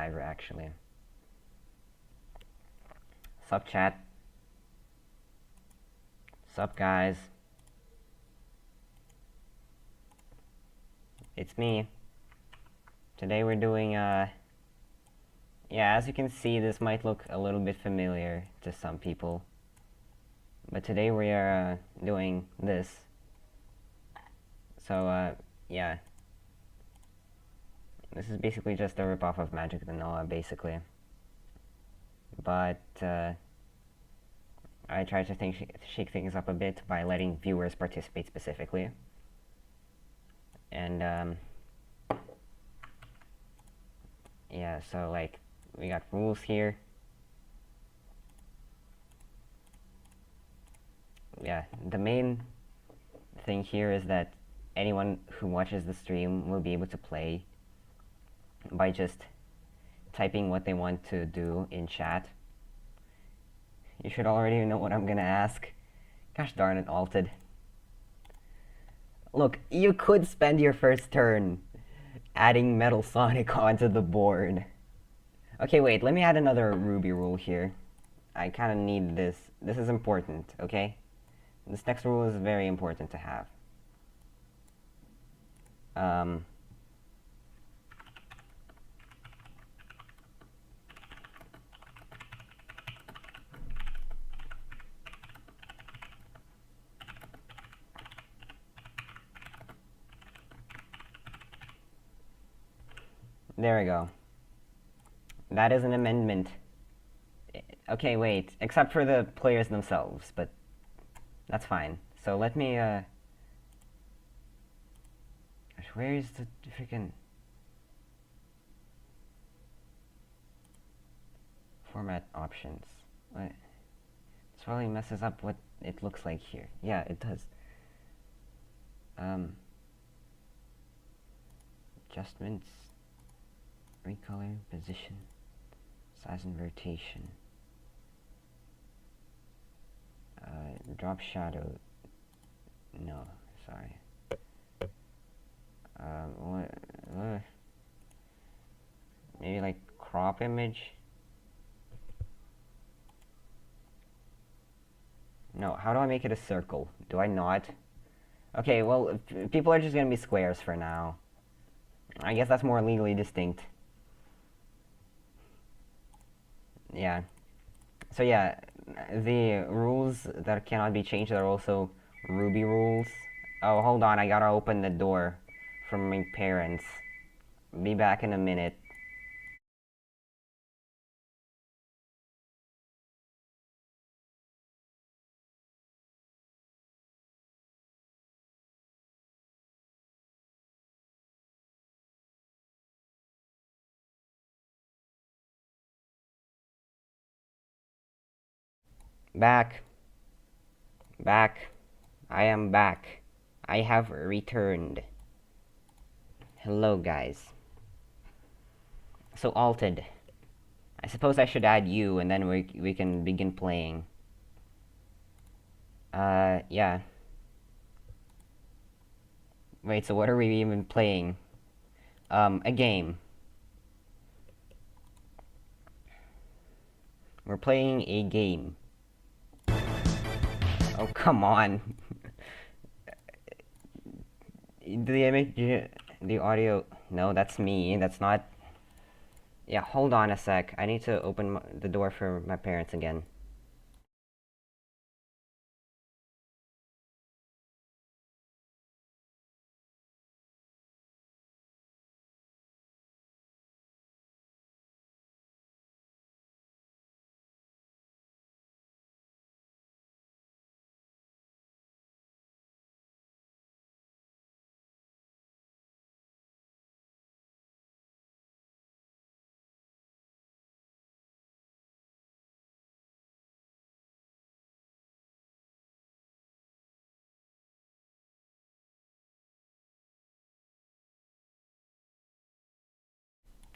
live, actually. Sup, chat? Sup, guys? It's me. Today we're doing, yeah, as you can see, this might look a little bit familiar to some people. But today we are, doing this. So, yeah. This is basically just a ripoff of Magic Vanilla, basically. But, I try to shake things up a bit by letting viewers participate specifically. And, yeah, so, like, we got rules here. Yeah, the main thing here is that anyone who watches the stream will be able to play by just typing what they want to do in chat. You should already know what I'm gonna ask. Gosh darn it, Alted. Look, you could spend your first turn adding Metal Sonic onto the board. Okay, wait, let me add another Ruby rule here. I kinda need this. This is important, okay? This next rule is very important to have. There we go. That is an amendment. Okay, wait. Except for the players themselves, but that's fine. So let me, Gosh, where is the freaking format options? What? This probably messes up what it looks like here. Yeah, it does. Adjustments, recolor, position, size and rotation. Drop shadow. No, sorry. What? Maybe like crop image? No, how do I make it a circle? Do I not? Okay, well, people are just gonna be squares for now. I guess that's more legally distinct. Yeah. So yeah, the rules that cannot be changed are also Ruby rules. Oh, hold on, I gotta open the door from my parents. Be back in a minute. Back. Back. I am back. I have returned. Hello, guys. So, Alted. I suppose I should add you, and then we can begin playing. Yeah. Wait, so what are we even playing? A game. We're playing a game. Oh, come on. The image, the audio, no, that's me, that's not... Yeah, hold on a sec. I need to open the door for my parents again.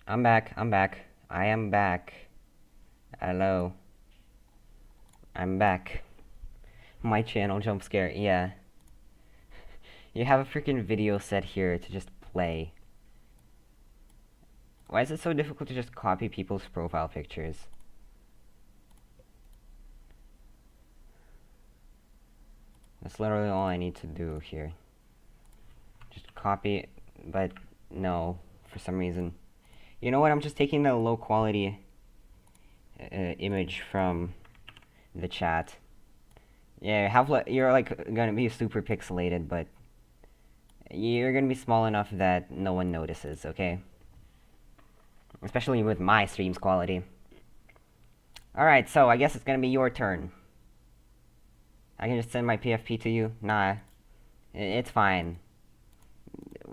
I'm back, I'm back. I am back. Hello. I'm back. My channel jump scare, yeah. You have a freaking video set here to just play. Why is it so difficult to just copy people's profile pictures? That's literally all I need to do here. Just copy it, but no, for some reason. You know what, I'm just taking the low quality image from the chat. Yeah, you're like gonna be super pixelated, but you're gonna be small enough that no one notices, okay? Especially with my stream's quality. Alright, so I guess it's gonna be your turn. I can just send my PFP to you? Nah, it's fine.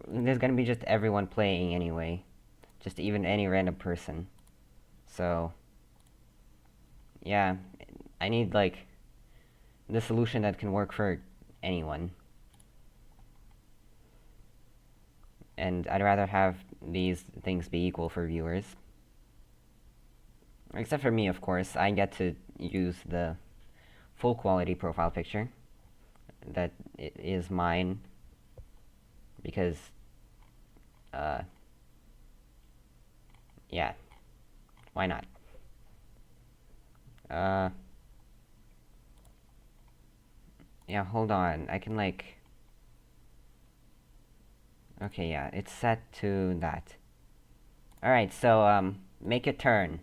There's gonna be just everyone playing anyway. Just even any random person. So, yeah, I need, like, the solution that can work for anyone. And I'd rather have these things be equal for viewers. Except for me, of course. I get to use the full quality profile picture. That it is mine. Because, yeah. Why not? Yeah, hold on. I can, like... Okay, yeah, it's set to that. Alright, so, make a turn.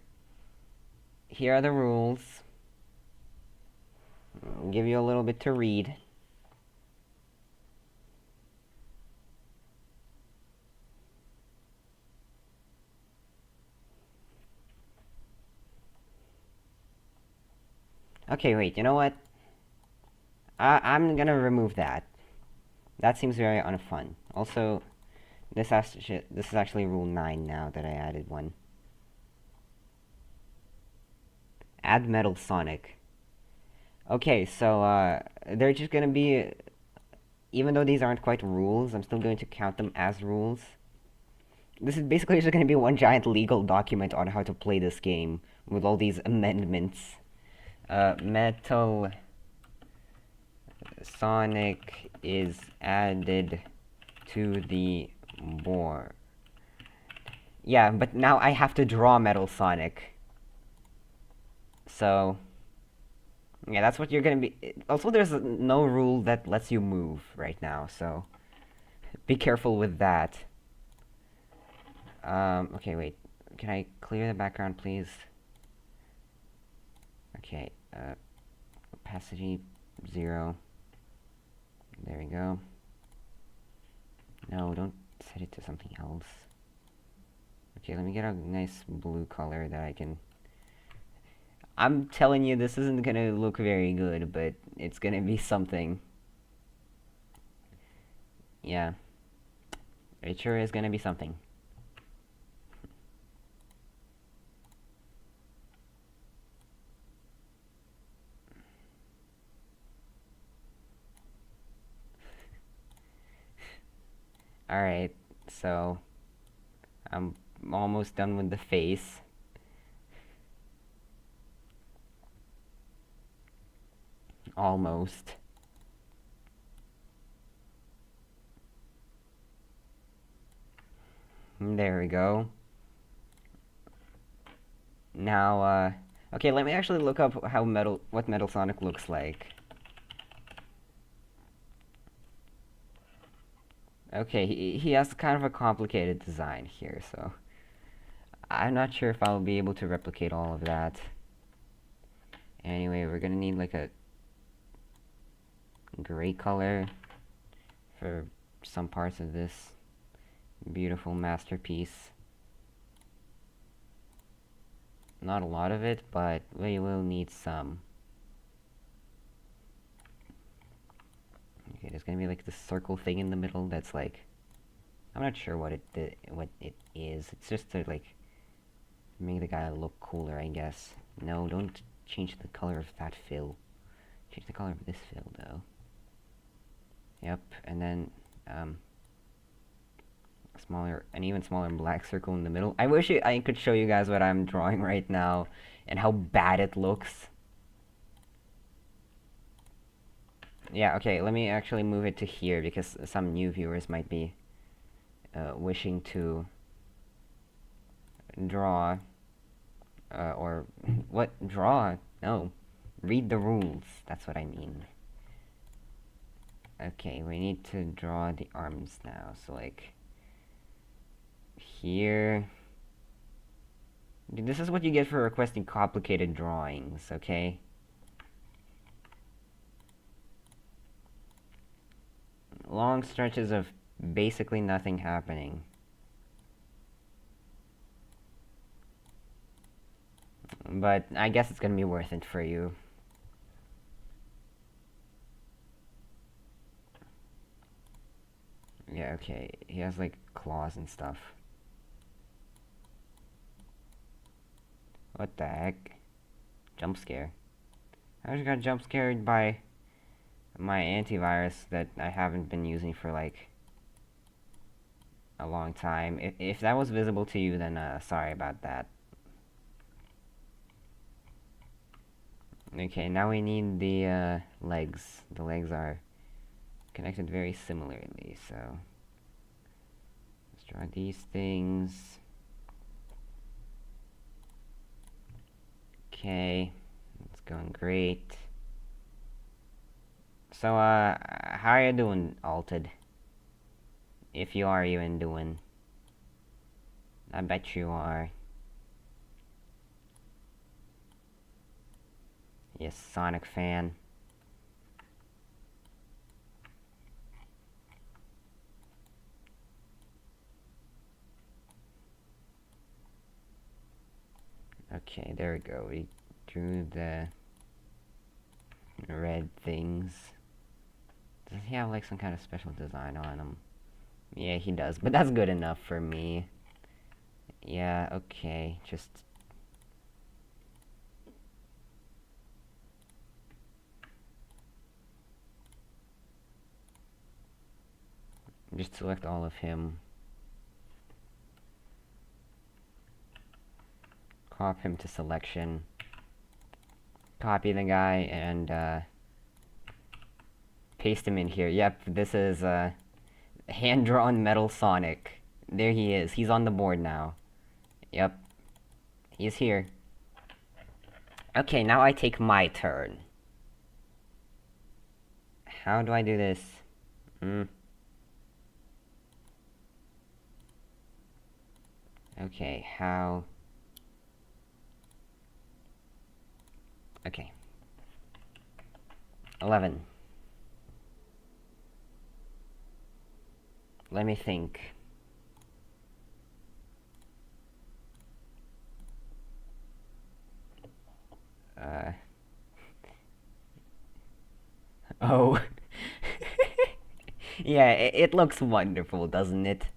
Here are the rules. I'll give you a little bit to read. Okay, wait, you know what? I'm gonna remove that. That seems very unfun. Also, this is actually rule 9 now that I added one. Add Metal Sonic. Okay, so, they're just gonna be... Even though these aren't quite rules, I'm still going to count them as rules. This is basically just gonna be one giant legal document on how to play this game, with all these amendments. Metal Sonic is added to the board. Yeah, but now I have to draw Metal Sonic. So, yeah, that's what you're gonna be... Also, there's no rule that lets you move right now, so... Be careful with that. Okay, wait. Can I clear the background, please? Okay, opacity 0. There we go. No, don't set it to something else. Okay, let me get a nice blue color that I can... I'm telling you, this isn't gonna look very good, but it's gonna be something. Yeah. It sure is gonna be something. Alright, so... I'm almost done with the face. Almost. There we go. Now, okay, let me actually look up what Metal Sonic looks like. Okay, he has kind of a complicated design here, so... I'm not sure if I'll be able to replicate all of that. Anyway, we're gonna need, like, a gray color for some parts of this beautiful masterpiece. Not a lot of it, but we will need some. Okay, there's gonna be like this circle thing in the middle that's like... I'm not sure what it is. It's just to like make the guy look cooler, I guess. No, don't change the color of that fill. Change the color of this fill, though. Yep, and then an even smaller black circle in the middle. I wish I could show you guys what I'm drawing right now and how bad it looks. Yeah, okay, let me actually move it to here because some new viewers might be wishing to draw, or what? Draw? No. Read the rules. That's what I mean. Okay, we need to draw the arms now. So, like, here. Dude, this is what you get for requesting complicated drawings, okay? Long stretches of basically nothing happening. But I guess it's gonna be worth it for you. Yeah, okay. He has, like, claws and stuff. What the heck? Jump scare. I just got jump scared by my antivirus that I haven't been using for, like, a long time. If that was visible to you, then, sorry about that. Okay, now we need the, legs. The legs are connected very similarly, so let's draw these things. Okay, it's going great. So, how are you doing, Alted? If you are even doing. I bet you are. Yes, Sonic fan. Okay, there we go. We drew the red things. Does he have like some kind of special design on him? Yeah, he does, but that's good enough for me. Yeah, okay, just select all of him. Crop him to selection. Copy the guy and paste him in here. Yep, this is hand-drawn Metal Sonic. There he is. He's on the board now. Yep. He's here. Okay, now I take my turn. How do I do this? Okay, how... Okay. 11. Let me think. Oh. Yeah, it looks wonderful, doesn't it?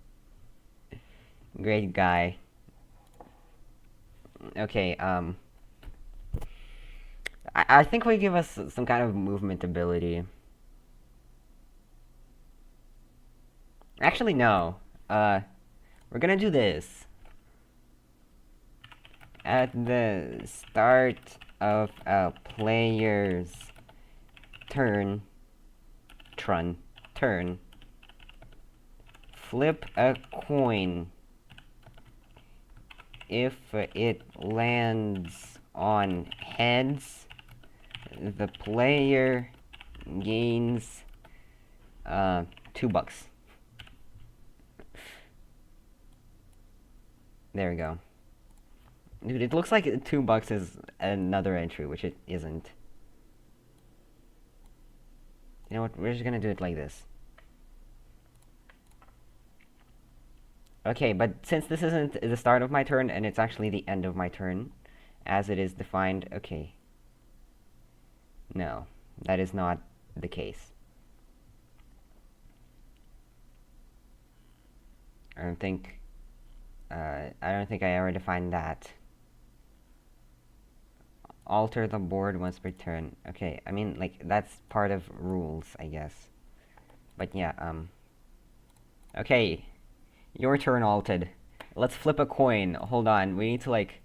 Great guy. Okay, I think we give us some kind of movement ability. Actually, no. We're gonna do this. At the start of a player's turn, flip a coin. If it lands on heads, the player gains $2. There we go. Dude, it looks like $2 is another entry, which it isn't. You know what? We're just gonna do it like this. Okay, but since this isn't the start of my turn, and it's actually the end of my turn, as it is defined, okay. No, that is not the case. I don't think I ever defined that. Alter the board once per turn. Okay, I mean, like, that's part of rules, I guess. But yeah, okay. Your turn, Alted. Let's flip a coin. Hold on, we need to, like,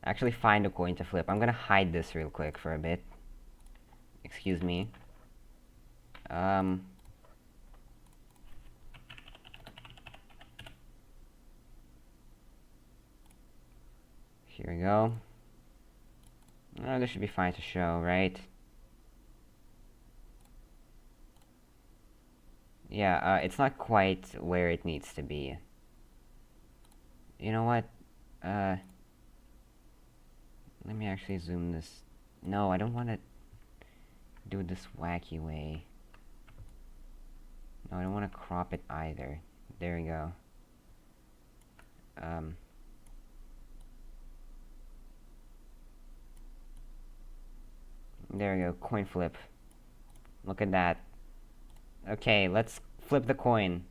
actually find a coin to flip. I'm gonna hide this real quick for a bit. Excuse me. Here we go. Oh, this should be fine to show, right? Yeah, it's not quite where it needs to be. You know what? Let me actually zoom this. No, I don't want to do it this wacky way. No, I don't want to crop it either. There we go. There we go, coin flip. Look at that. Okay, let's flip the coin.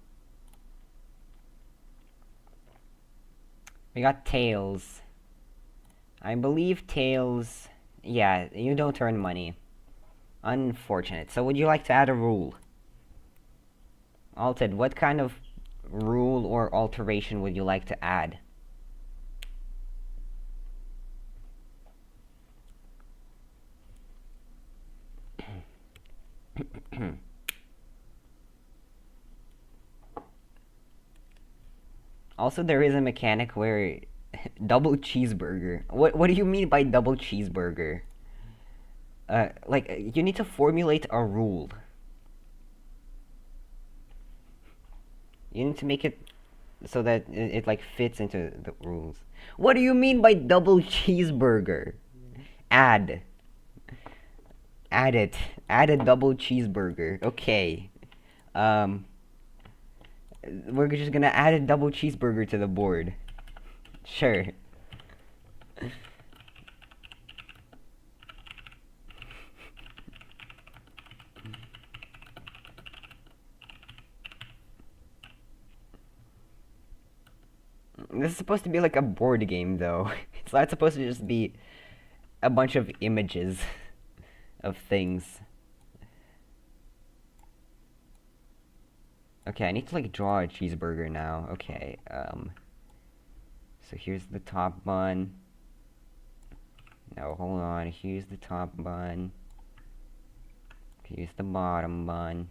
We got tails. I believe tails... Yeah, you don't earn money. Unfortunate. So would you like to add a rule? Alted, what kind of rule or alteration would you like to add? Also, there is a mechanic where double cheeseburger. What do you mean by double cheeseburger? Like, you need to formulate a rule. You need to make it so that it like fits into the rules. What do you mean by double cheeseburger? Add it. Add a double cheeseburger. Okay. We're just gonna add a double cheeseburger to the board. Sure. This is supposed to be like a board game, though. It's not supposed to just be a bunch of images of things. Okay, I need to like draw a cheeseburger now. Okay, so here's the top bun. No, hold on. Here's the top bun. Here's the bottom bun.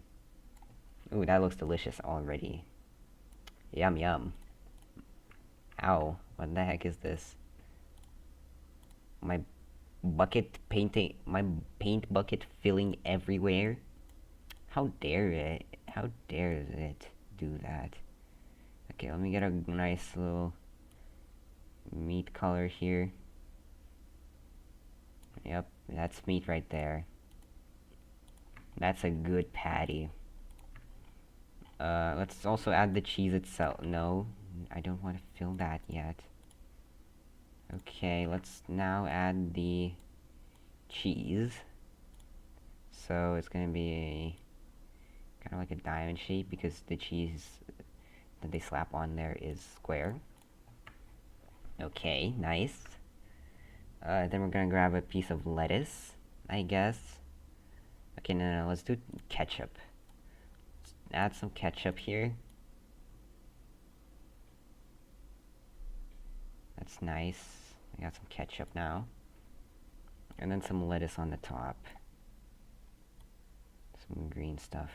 Ooh, that looks delicious already. Yum yum. Ow, what the heck is this? My paint bucket filling everywhere? How dare it? How dare it do that? Okay, let me get a nice little meat color here. Yep, that's meat right there. That's a good patty. Let's also add the cheese itself. No, I don't want to fill that yet. Okay, let's now add the cheese. So it's gonna be a kind of like a diamond shape because the cheese that they slap on there is square. Okay, nice. Then we're gonna grab a piece of lettuce, I guess. Okay, no, let's do ketchup. Let's add some ketchup here. That's nice. We got some ketchup now. And then some lettuce on the top. Some green stuff.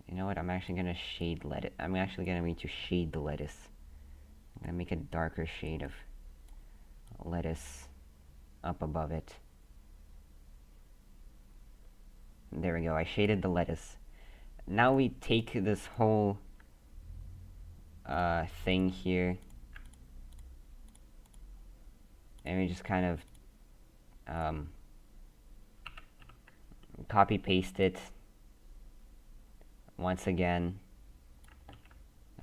You know what? I'm actually gonna shade lettuce. I'm actually gonna need to shade the lettuce. I'm gonna make a darker shade of lettuce up above it. There we go. I shaded the lettuce. Now we take this whole thing here and we just kind of copy paste it once again.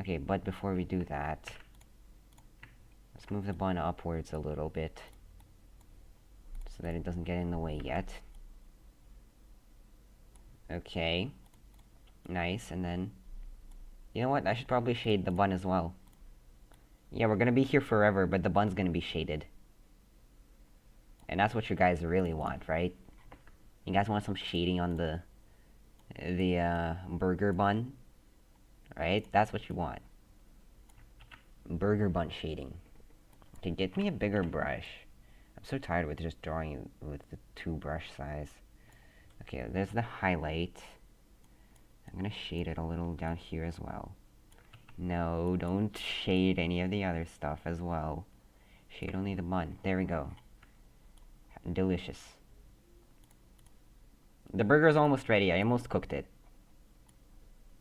Okay, but before we do that, let's move the bun upwards a little bit so that it doesn't get in the way yet. Okay, nice. And then, you know what? I should probably shade the bun as well. Yeah, we're gonna be here forever, but the bun's gonna be shaded. And that's what you guys really want, right? You guys want some shading on the burger bun, right? That's what you want. Burger bun shading. Okay, get me a bigger brush. I'm so tired with just drawing with the 2 brush size. Okay, there's the highlight. I'm gonna shade it a little down here as well. No, don't shade any of the other stuff as well. Shit, only the bun. There we go. Delicious. The burger's almost ready. I almost cooked it.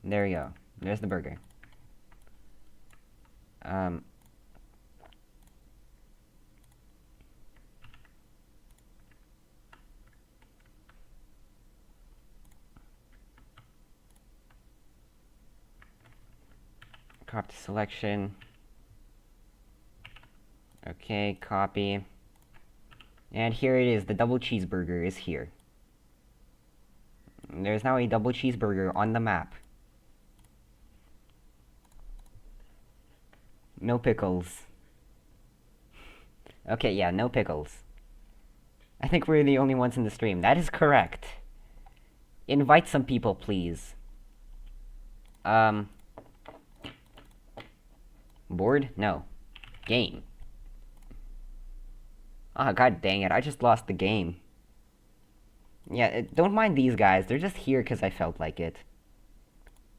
There we go. There's the burger. Copy selection. Okay, copy. And here it is. The double cheeseburger is here. There's now a double cheeseburger on the map. No pickles. Okay, yeah, no pickles. I think we're the only ones in the stream. That is correct. Invite some people, please. Board? No. Game. Ah, god dang it, I just lost the game. Yeah, don't mind these guys, they're just here because I felt like it.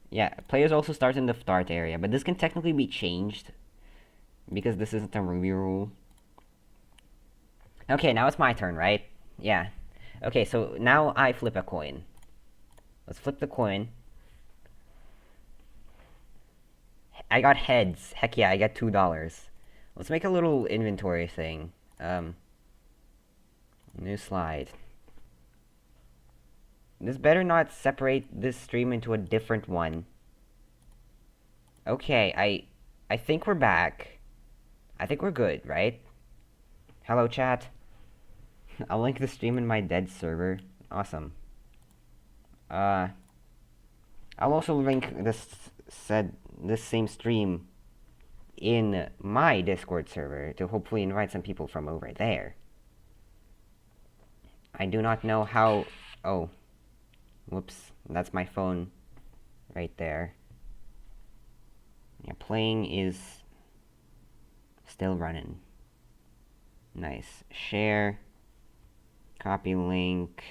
Yeah, players also start in the start area, but this can technically be changed. Because this isn't a Ruby rule. Okay, now it's my turn, right? Yeah. Okay, so now I flip a coin. Let's flip the coin. I got heads. Heck yeah, I got $2. Let's make a little inventory thing. New slide. This better not separate this stream into a different one. Okay, I think we're back. I think we're good, right? Hello, chat. I'll link the stream in my dead server. Awesome. I'll also link this same stream in my Discord server to hopefully invite some people from over there. I do not know how... Oh. Whoops. That's my phone right there. Yeah, playing is still running. Nice. Share. Copy link.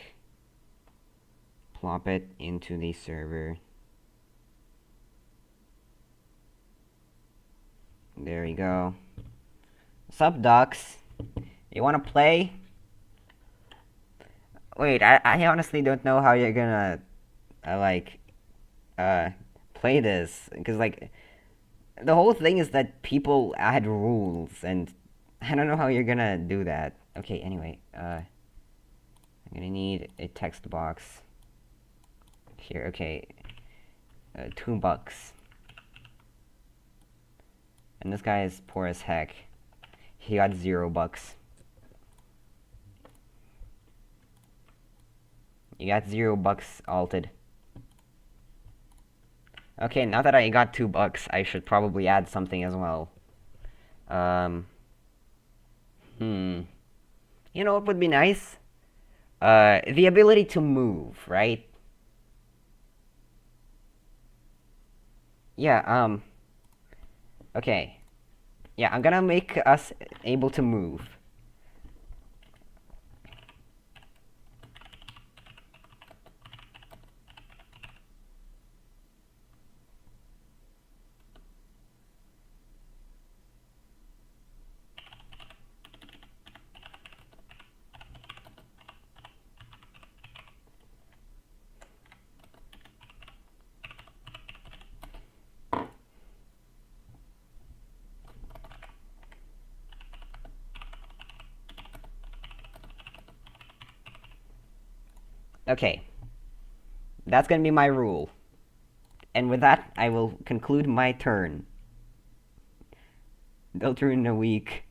Plop it into the server. There we go. Sup, ducks? You wanna play? Wait, I honestly don't know how you're gonna, play this. Because, like, the whole thing is that people add rules, and I don't know how you're gonna do that. Okay, anyway, I'm gonna need a text box. Here, okay. $2. And this guy is poor as heck. He got $0. You got $0 alted. Okay, now that I got $2, I should probably add something as well. You know what would be nice? The ability to move, right? Yeah, okay. Yeah, I'm gonna make us able to move. Okay. That's gonna be my rule. And with that, I will conclude my turn. Filter in a week.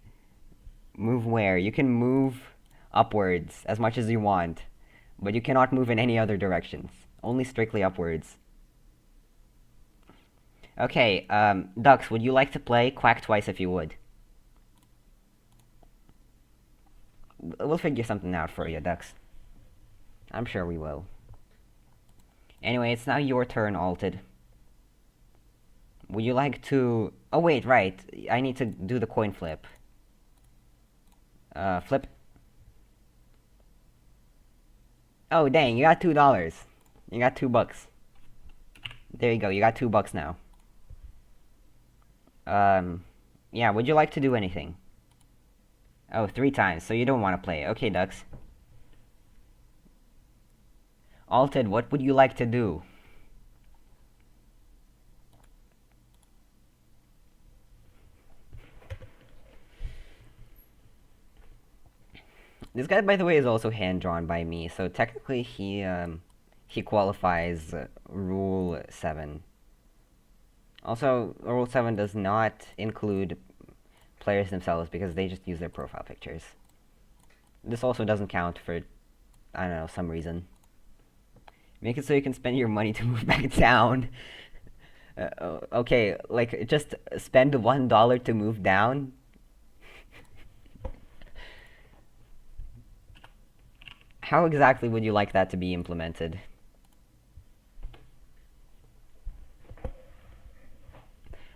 Move where? You can move upwards as much as you want, but you cannot move in any other directions. Only strictly upwards. Okay, Ducks, would you like to play? Quack twice if you would. We'll figure something out for you, Ducks. I'm sure we will. Anyway, it's now your turn, Alted. Would you like to... Oh, wait, right. I need to do the coin flip. Flip. Oh, dang, you got $2. You got $2. There you go, you got $2 now. Yeah, would you like to do anything? Oh, 3 times, so you don't want to play. Okay, Ducks. Alted, what would you like to do? This guy, by the way, is also hand-drawn by me, so technically he qualifies Rule 7. Also, Rule 7 does not include players themselves because they just use their profile pictures. This also doesn't count for, I don't know, some reason. Make it so you can spend your money to move back down. Okay, like, just spend $1 to move down? How exactly would you like that to be implemented?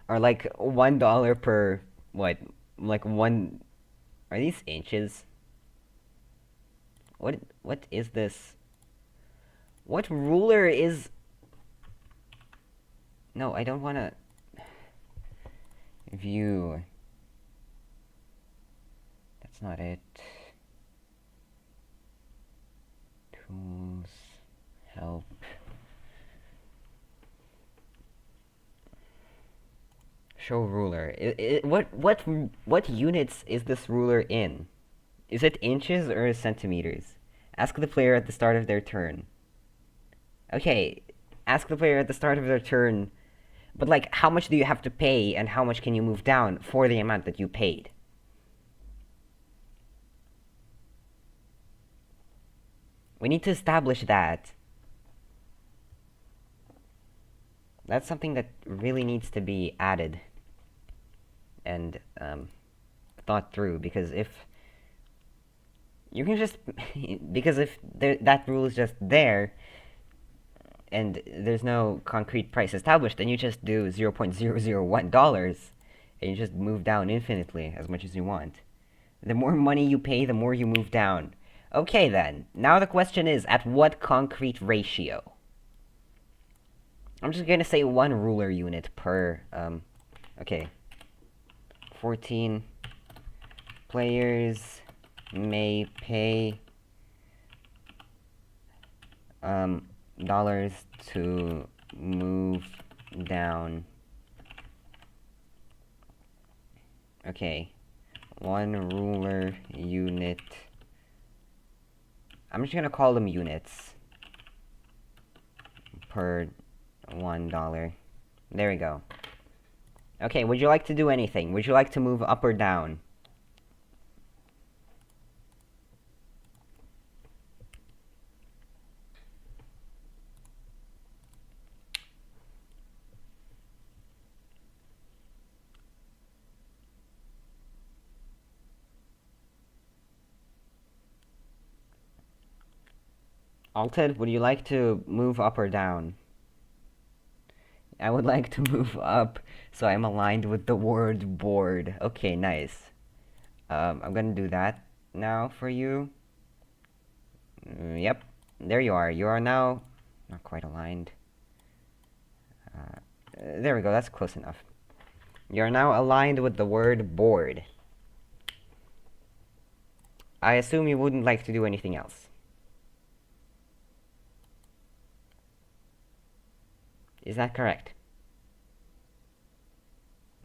Or like $1 per what? Like one? Are these inches? What is this? What ruler is? No, I don't want to view. That's not it. Tools, help. Show ruler. What units is this ruler in? Is it inches or centimeters? Ask the player at the start of their turn. Okay, ask the player at the start of their turn, but like, how much do you have to pay and how much can you move down for the amount that you paid? We need to establish that. That's something that really needs to be added and thought through, because if you can just because if that rule is just there and there's no concrete price established, then you just do $0.001 and you just move down infinitely as much as you want. The more money you pay, the more you move down. Okay then, now the question is, at what concrete ratio? I'm just gonna say 1 ruler unit per, okay. 14 players may pay dollars to move down. Okay, 1 ruler unit. I'm just gonna call them units per $1. There we go. Okay, would you like to do anything? Would you like to move up or down? Alted, would you like to move up or down? I would like to move up, so I'm aligned with the word board. Okay, nice. I'm gonna do that now for you. Yep, there you are. You are now not quite aligned. There we go, that's close enough. You're now aligned with the word board. I assume you wouldn't like to do anything else. Is that correct?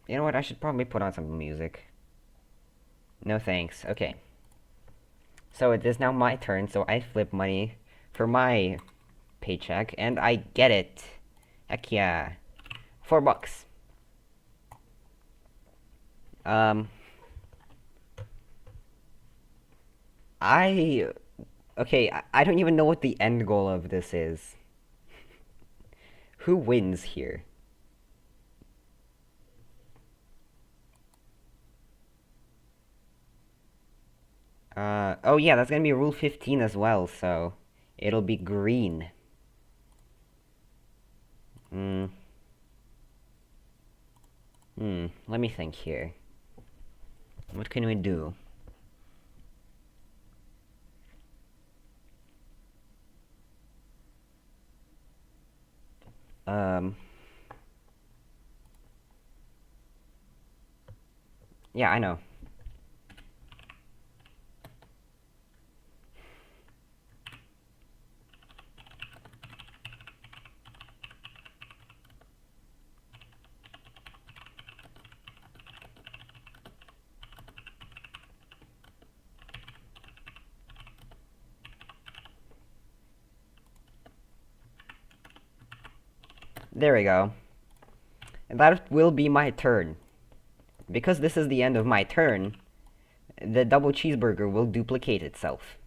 You know what, I should probably put on some music. No thanks, okay. So it is now my turn, so I flip money for my paycheck, and I get it. Heck yeah. $4. Okay, I don't even know what the end goal of this is. Who wins here? Oh yeah, that's gonna be Rule 15 as well, so it'll be green. Let me think here. What can we do? Yeah, I know. There we go. And that will be my turn. Because this is the end of my turn, the double cheeseburger will duplicate itself.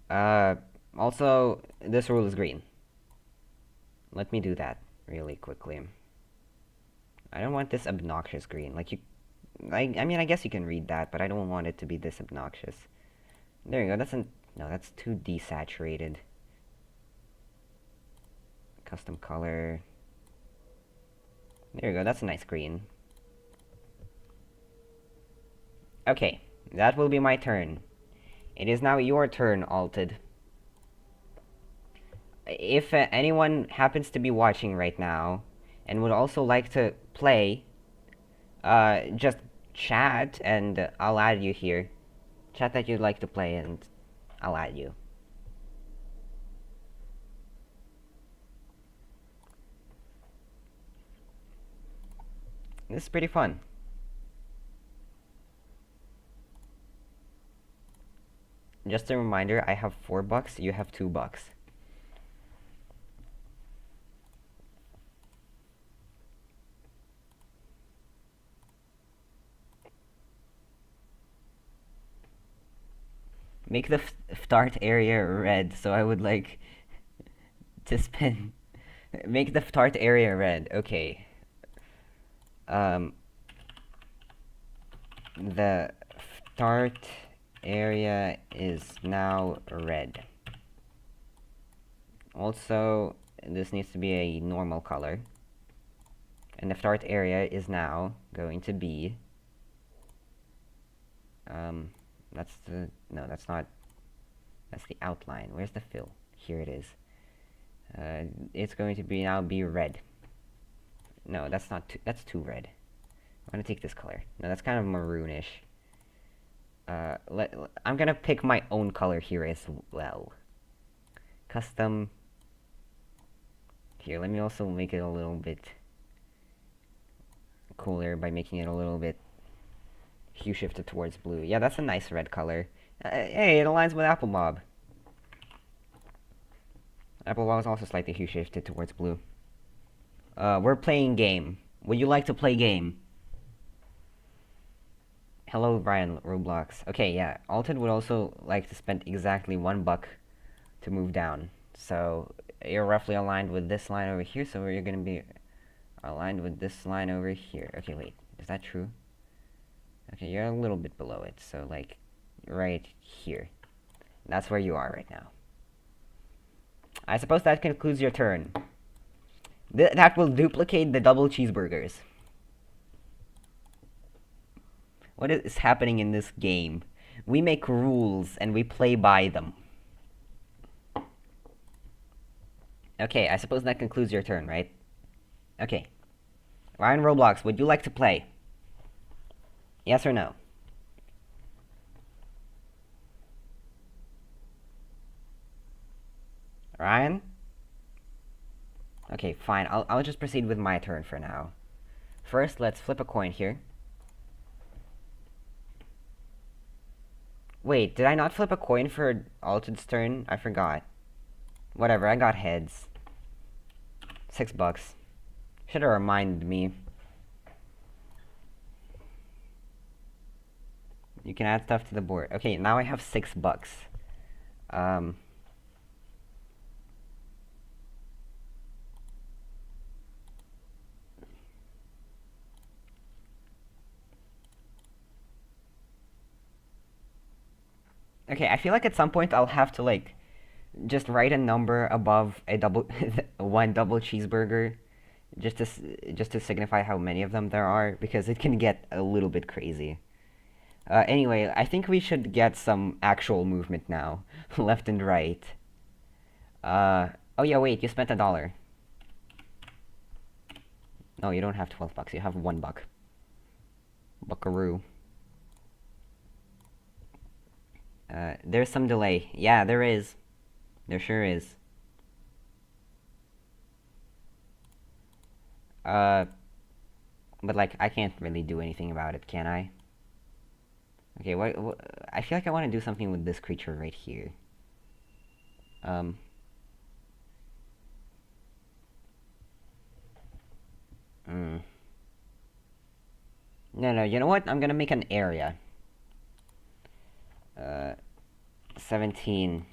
Also, this rule is green. Let me do that really quickly. I don't want this obnoxious green. Like, I mean, I guess you can read that, but I don't want it to be this obnoxious. There you go. No, that's too desaturated. Custom color. There you go. That's a nice green. Okay, that will be my turn. It is now your turn, Alted. If anyone happens to be watching right now and would also like to play, just chat and I'll add you here. Chat that you'd like to play and I'll add you. This is pretty fun. Just a reminder, I have $4, you have $2. Make the start area red, so I would like to spin. Make the start area red, okay. The start area is now red. Also, this needs to be a normal color. And the start area is now going to be... that's the... No, that's not... That's the outline. Where's the fill? Here it is. It's going to be now be red. No, that's not too... That's too red. I'm gonna take this color. No, that's kind of maroonish. I'm gonna pick my own color here as well. Custom. Here, let me also make it a little bit cooler by making it a little bit hue shifted towards blue. Yeah, that's a nice red color. Hey, it aligns with Apple Mob. Apple Mob is also slightly hue shifted towards blue. We're playing game. Would you like to play game? Hello, Brian Roblox. Okay, yeah. Alted would also like to spend exactly $1 to move down. So you're roughly aligned with this line over here, so you're gonna be aligned with this line over here. Okay, wait. Is that true? Okay, you're a little bit below it, so like right here. That's where you are right now. I suppose that concludes your turn. That will duplicate the double cheeseburgers. What is happening in this game? We make rules and we play by them. Okay, I suppose that concludes your turn, right? Okay. Ryan Roblox, would you like to play? Yes or no? Ryan? Okay, fine. I'll just proceed with my turn for now. First, let's flip a coin here. Wait, did I not flip a coin for Alted's turn? I forgot. Whatever, I got heads. $6. Should have reminded me. You can add stuff to the board. Okay, now I have $6. Okay, I feel like at some point I'll have to like just write a number above a one double cheeseburger just to signify how many of them there are, because it can get a little bit crazy. Anyway, I think we should get some actual movement now, left and right. Oh yeah, wait, you spent $1. No, you don't have $12, you have $1. Buckaroo. There's some delay. Yeah, there is. There sure is. But like, I can't really do anything about it, can I? Okay, what I feel like I want to do something with this creature right here. Mm. No, you know what? I'm gonna make an area. 17.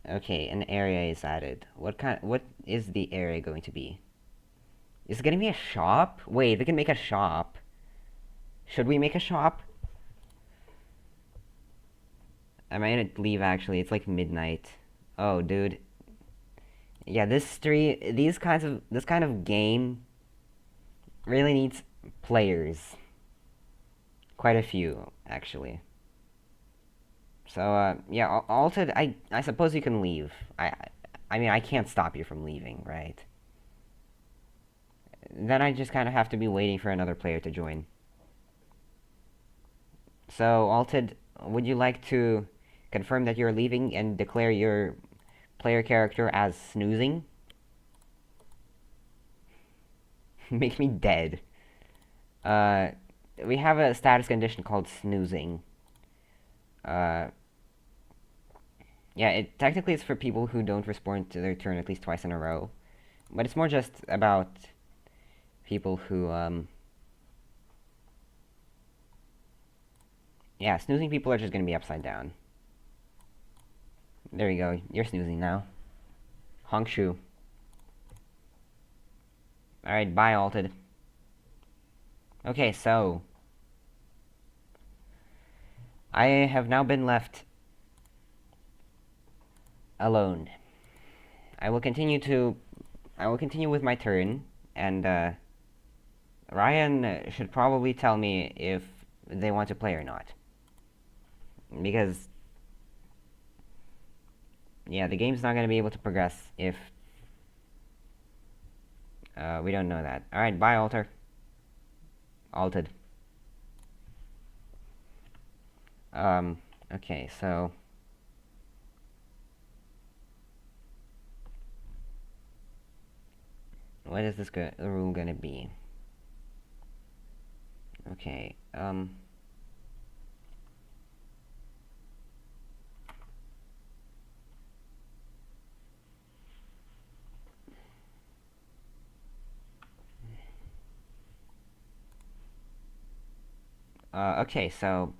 Okay, an area is added. What is the area going to be? Is it gonna be a shop? Wait, we can make a shop. Should we make a shop? I might leave actually. It's like midnight. Oh, dude. Yeah, this kind of game really needs players. Quite a few, actually. So, yeah, Altered, I suppose you can leave. I mean, I can't stop you from leaving, right? Then I just kind of have to be waiting for another player to join. So, Altered, would you like to confirm that you're leaving and declare your player character as snoozing? Make me dead. Uh, we have a status condition called snoozing. Uh, yeah, technically it's for people who don't respond to their turn at least twice in a row. But it's more just about people who, yeah, snoozing people are just gonna be upside down. There you go, you're snoozing now. Hongshu. Alright, bye, Alted. Okay, so I have now been left alone. I will continue with my turn, and Ryan should probably tell me if they want to play or not. Because, yeah, the game's not going to be able to progress if we don't know that. Alright, bye, Alter. Alted. Okay, so what is this rule gonna be? Okay, okay, so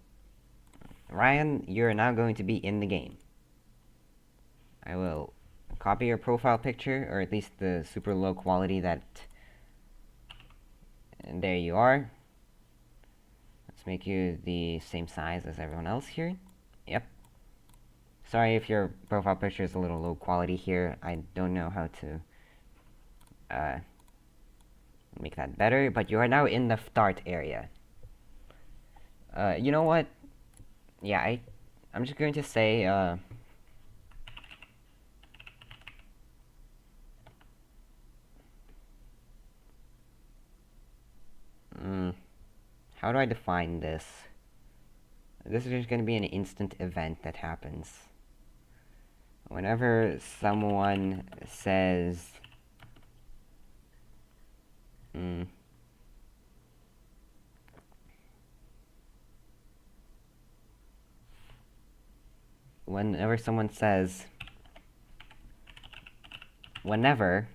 Ryan, you're now going to be in the game. I will copy your profile picture, or at least the super low quality that... And there you are. Let's make you the same size as everyone else here. Yep. Sorry if your profile picture is a little low quality here. I don't know how to make that better, but you are now in the start area. You know what? Yeah, I'm just going to say, how do I define this? This is just going to be an instant event that happens. Whenever someone says... Whenever someone says... Whenever...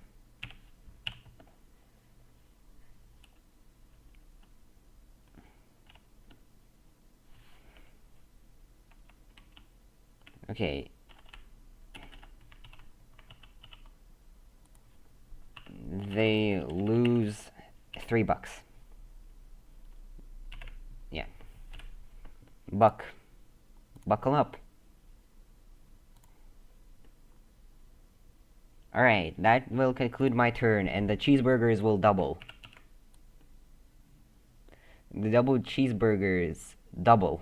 Okay. They lose $3. Yeah. Buckle up. Alright, that will conclude my turn, and the cheeseburgers will double. The double cheeseburgers. Double.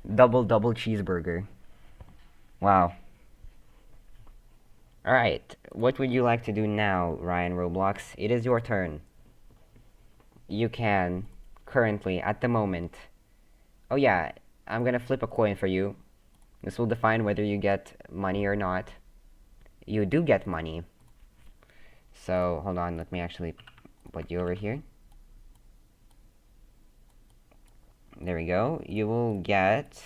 Double cheeseburger. Wow. Alright, what would you like to do now, Ryan Roblox? It is your turn. You can, currently, at the moment... Oh yeah, I'm gonna flip a coin for you. This will define whether you get money or not. You do get money. So, hold on, let me actually put you over here. There we go. You will get...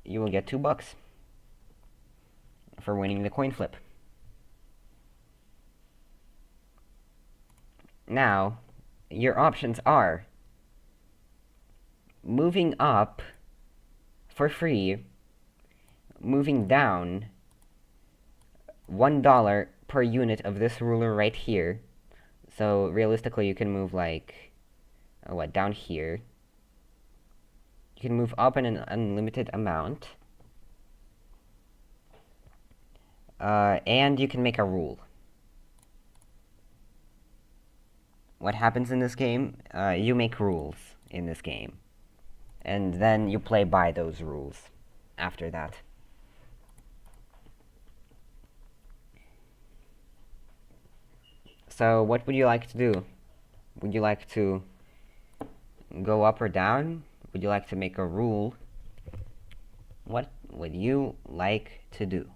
you will get $2 for winning the coin flip. Now, your options are moving up for free, moving down $1 per unit of this ruler right here. So realistically, you can move like, down here. You can move up in an unlimited amount. And you can make a rule. What happens in this game? You make rules in this game. And then you play by those rules after that. So what would you like to do? Would you like to go up or down? Would you like to make a rule? What would you like to do?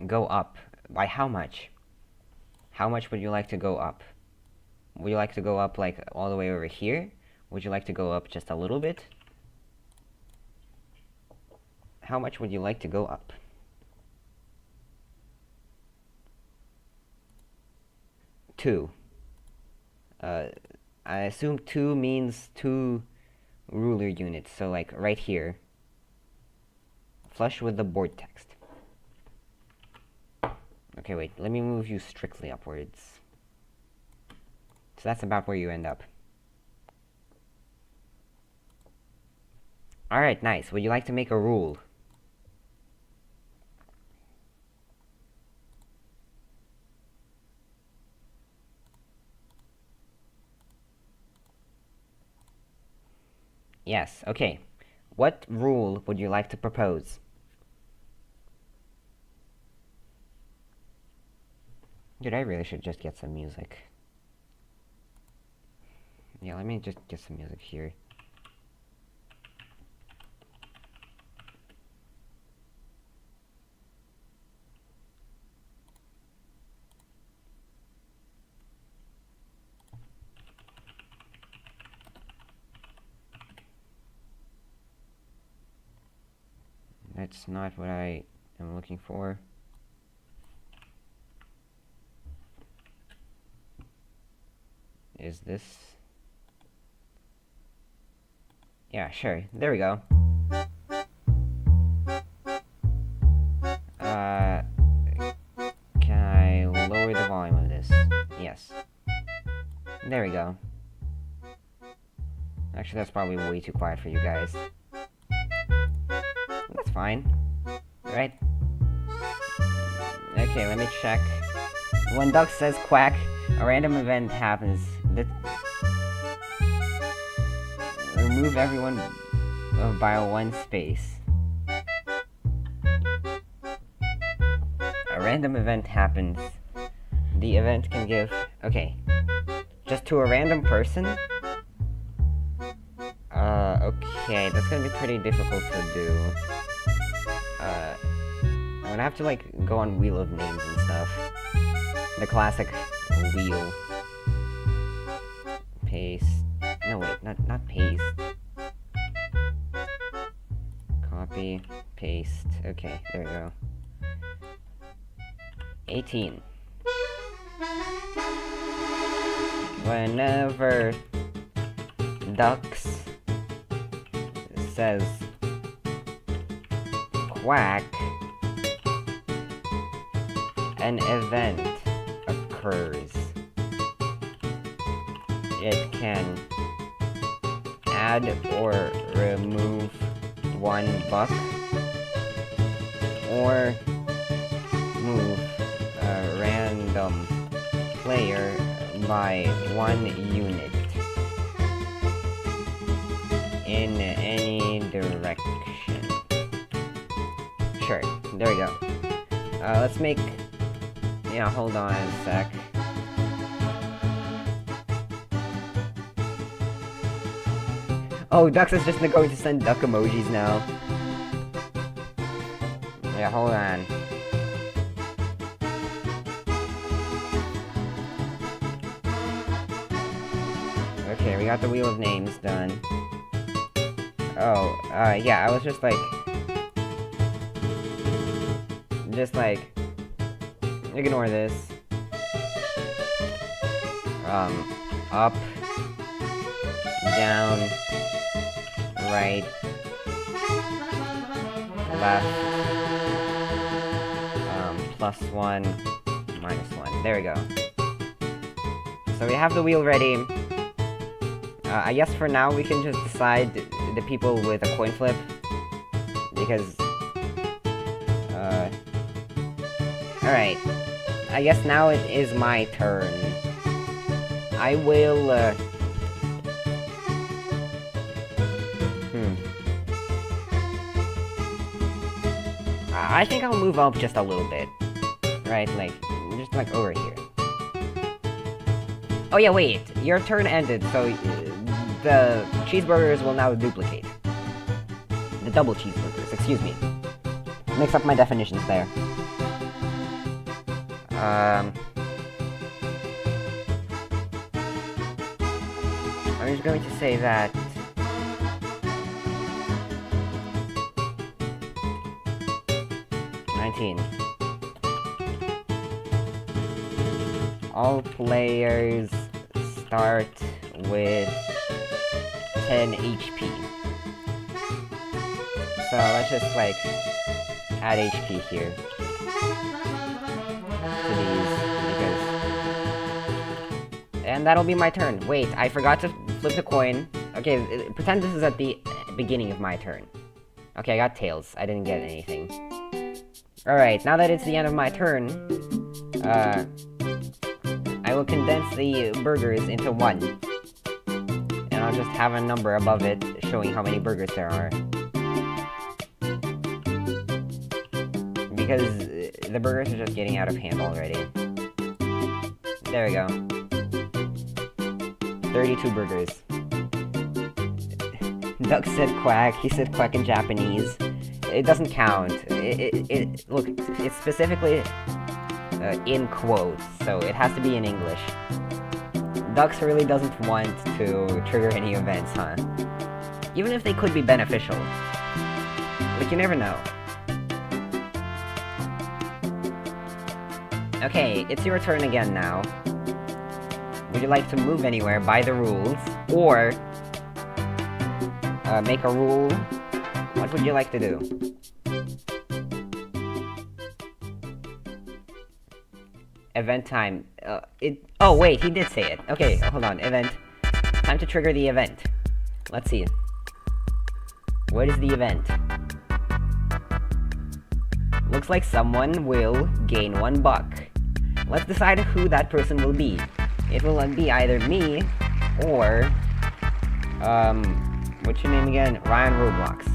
Go up. By how much? How much would you like to go up? Would you like to go up like all the way over here? Would you like to go up just a little bit? How much would you like to go up? Two. I assume 2 means 2 ruler units, so like right here. Flush with the board text. Okay, wait, let me move you strictly upwards. So that's about where you end up. Alright, nice. Would you like to make a rule? Yes, okay. What rule would you like to propose? Dude, I really should just get some music. Yeah, let me just get some music here. That's not what I am looking for. Is this? Yeah, sure. There we go. Can I lower the volume of this? Yes. There we go. Actually, that's probably way too quiet for you guys. That's fine. Right? Okay, let me check. When Duck says quack, a random event happens. Remove everyone by 1 space. A random event happens. The event can give... Okay. Just to a random person? Okay, that's gonna be pretty difficult to do. I'm gonna have to, like, go on Wheel of Names and stuff. The classic wheel. Paste. No, wait, not paste. Copy, paste. Okay, there we go. 18. Whenever Ducks says quack, an event occurs. It can add or remove $1, or move a random player by 1 unit in any direction. Sure, there we go. Let's make... Yeah, hold on a sec. Oh, Dux is just going to send duck emojis now. Yeah, hold on. Okay, we got the Wheel of Names done. Oh, yeah, I was just like, ignore this. Up, down, right, left, +1, -1. There we go. So we have the wheel ready. I guess for now we can just decide the people with a coin flip, because, alright. I guess now it is my turn. I will, I think I'll move up just a little bit. Right, just like over here. Oh yeah, wait, your turn ended, so the cheeseburgers will now duplicate. The double cheeseburgers, excuse me. Mix up my definitions there. I'm just going to say that... All players start with 10 HP. So let's just like add HP here to these, because... And that'll be my turn. Wait, I forgot to flip the coin. Okay, pretend this is at the beginning of my turn. Okay, I got tails. I didn't get anything. Alright, now that it's the end of my turn, I will condense the burgers into one. And I'll just have a number above it showing how many burgers there are. Because the burgers are just getting out of hand already. There we go. 32 burgers. Duck said quack, he said quack in Japanese. It doesn't count. Look, it's specifically in quotes, so it has to be in English. Ducks really doesn't want to trigger any events, huh? Even if they could be beneficial. Like, you never know. Okay, it's your turn again now. Would you like to move anywhere by the rules, or make a rule? What would you like to do? Event time. Oh wait, he did say it. Okay, hold on. Event. Time to trigger the event. Let's see. What is the event? Looks like someone will gain $1. Let's decide who that person will be. It will be either me or what's your name again? Ryan Roblox.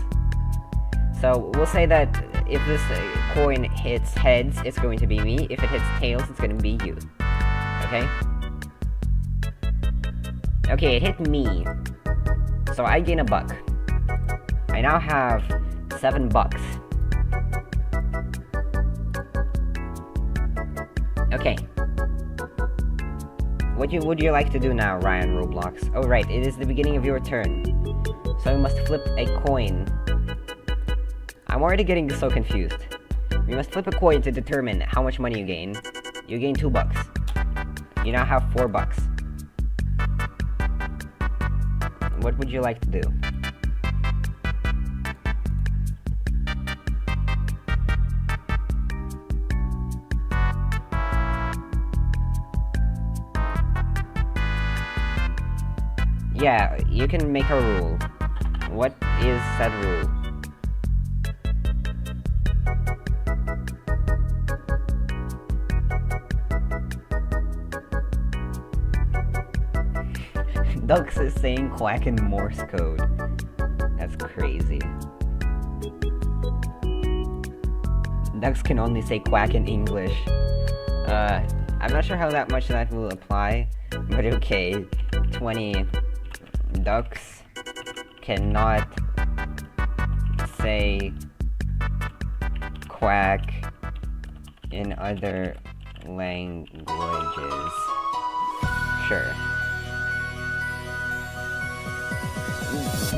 So we'll say that if this coin hits heads, it's going to be me. If it hits tails, it's going to be you. Okay? Okay, it hit me. So I gain $1. I now have $7. Okay. What would you like to do now, Ryan Roblox? Oh right, it is the beginning of your turn. So you must flip a coin. I'm already getting so confused. You must flip a coin to determine how much money you gain. You gain $2. You now have $4. What would you like to do? Yeah, you can make a rule. What is said rule? Ducks is saying quack in Morse code. That's crazy. Ducks can only say quack in English. I'm not sure how much that will apply, but okay. 20 ducks cannot say quack in other languages. Sure.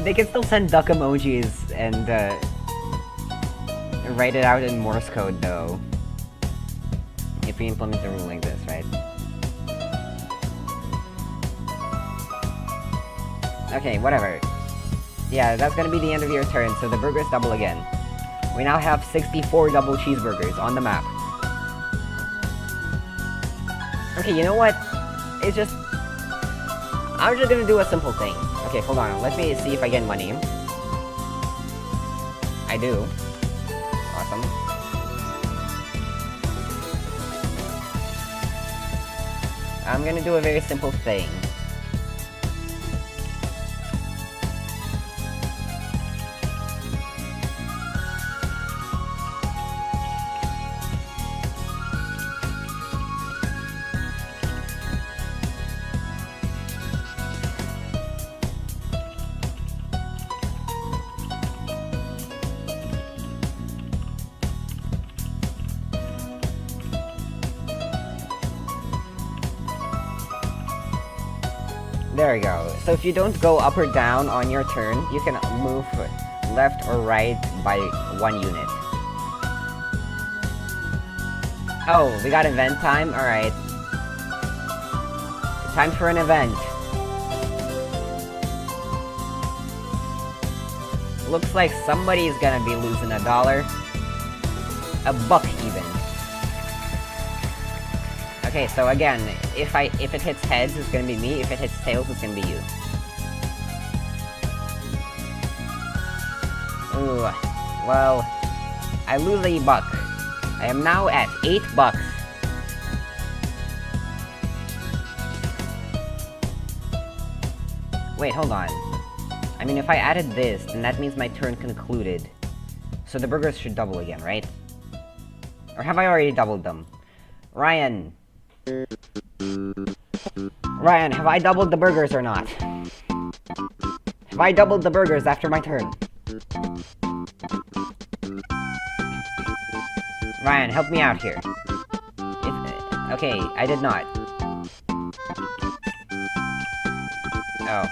They can still send duck emojis and write it out in Morse code, though. If we implement a rule like this, right? Okay, whatever. Yeah, that's gonna be the end of your turn, so the burgers double again. We now have 64 double cheeseburgers on the map. Okay, you know what? It's just... I'm just gonna do a simple thing. Okay, hold on. Let me see if I get money. I do. Awesome. I'm gonna do a very simple thing. There we go. So if you don't go up or down on your turn, you can move left or right by 1 unit. Oh, we got event time? Alright. Time for an event. Looks like somebody's gonna be losing $1. $1 even. Okay, so again, if it hits heads, it's gonna be me. If it hits tails, it's gonna be you. Ooh, well, I lose $1. I am now at $8. Wait, hold on. I mean, if I added this, then that means my turn concluded. So the burgers should double again, right? Or have I already doubled them? Ryan! Ryan, have I doubled the burgers or not? Have I doubled the burgers after my turn? Ryan, help me out here. Okay, I did not. Oh,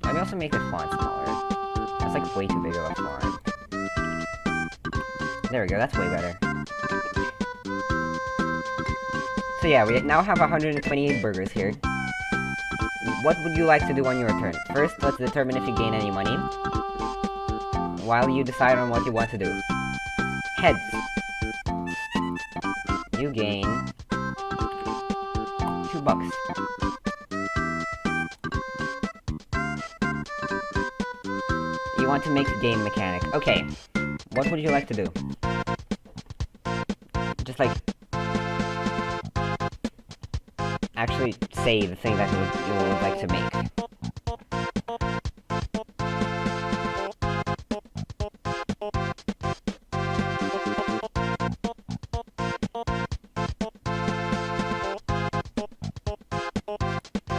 let me also make the font smaller. That's like way too big of a font. There we go, that's way better. So yeah, we now have 128 burgers here. What would you like to do on your turn? First, let's determine if you gain any money, while you decide on what you want to do. Heads. You gain $2. You want to make the game mechanic. Okay. What would you like to do? Just like... actually say the thing that you would like to make.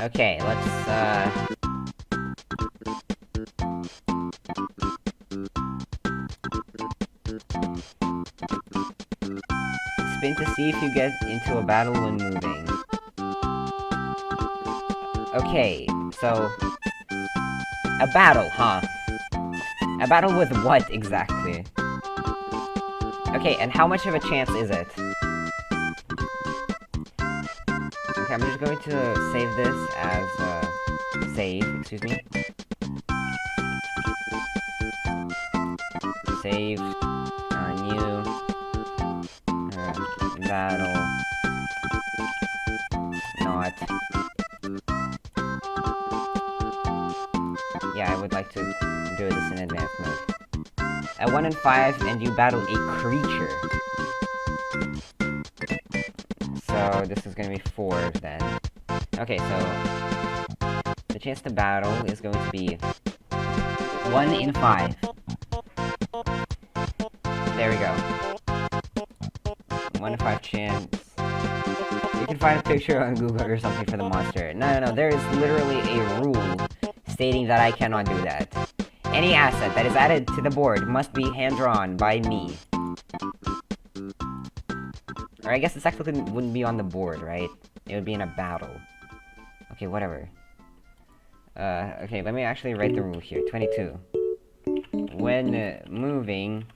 Okay, let's, spin to see if you get into a battle when moving. Okay, so... a battle, huh? A battle with what, exactly? Okay, and how much of a chance is it? Okay, I'm just going to save this as, save, excuse me. Save, new, battle, not. Yeah, I would like to do this in advanced mode. At 1 and 5, and you battle a creature. So this is gonna be 4 then. Okay, so the chance to battle is going to be 1 in 5. There we go. 1 in 5 chance. You can find a picture on Google or something for the monster. No, there is literally a rule stating that I cannot do that. Any asset that is added to the board must be hand-drawn by me. Or I guess this actually wouldn't be on the board, right? It would be in a battle. Okay, whatever. Okay, let me actually write the rule here. 22. When moving,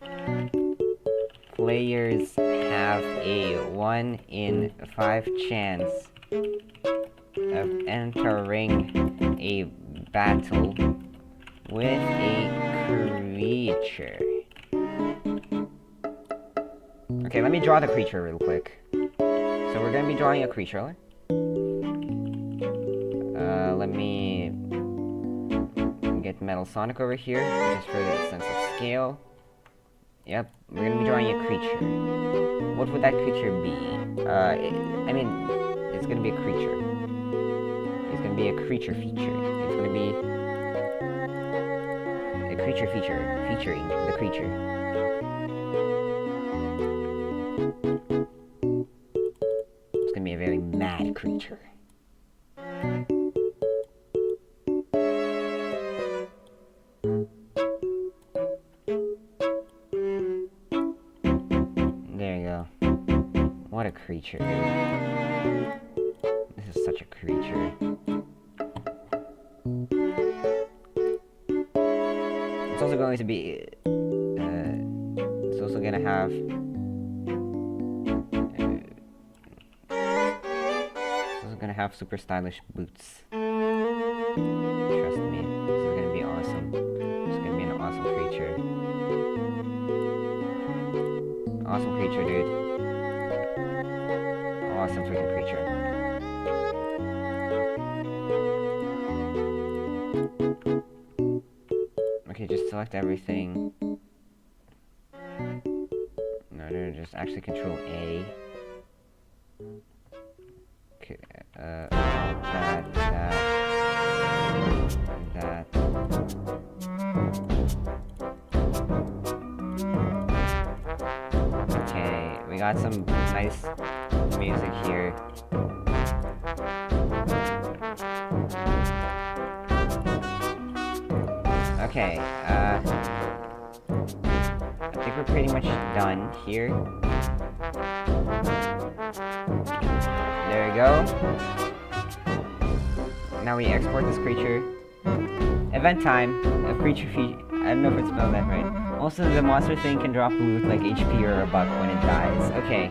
players have a 1 in 5 chance of entering a battle with a creature. Okay, let me draw the creature real quick. So we're gonna be drawing a creature. Let me get Metal Sonic over here, just for the sense of scale. Yep, we're gonna be drawing a creature. What would that creature be? I mean, it's gonna be a creature. It's gonna be a creature feature. It's gonna be a creature feature, featuring the creature. It's gonna be a very mad creature. There you go. What a creature, dude. This is such a creature. It's also going to be... it's also gonna have... it's also gonna have super stylish boots. Trust me, this is gonna be awesome. It's gonna be an awesome creature. Awesome creature, dude. Awesome freaking creature. Okay, just select everything. No, just actually Control A. Okay, that. Okay, we got some nice music here. Okay, I think we're pretty much done here. There we go. Now we export this creature. Event time, a creature feature. I don't know if it's spelled that right. Also, the monster thing can drop loot like HP or a buck when it dies. Okay.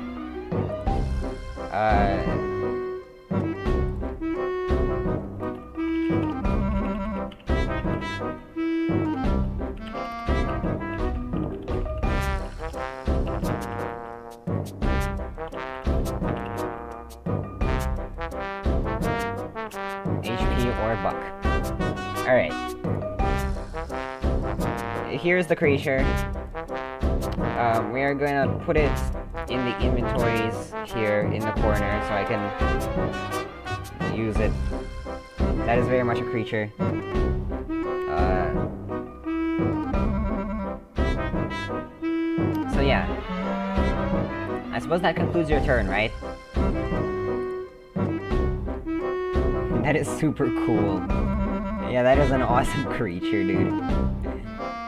HP or a buck. Alright. Here's the creature. We are going to put it in the inventories here in the corner so I can use it. That is very much a creature. So yeah. I suppose that concludes your turn, right? That is super cool. Yeah, that is an awesome creature, dude.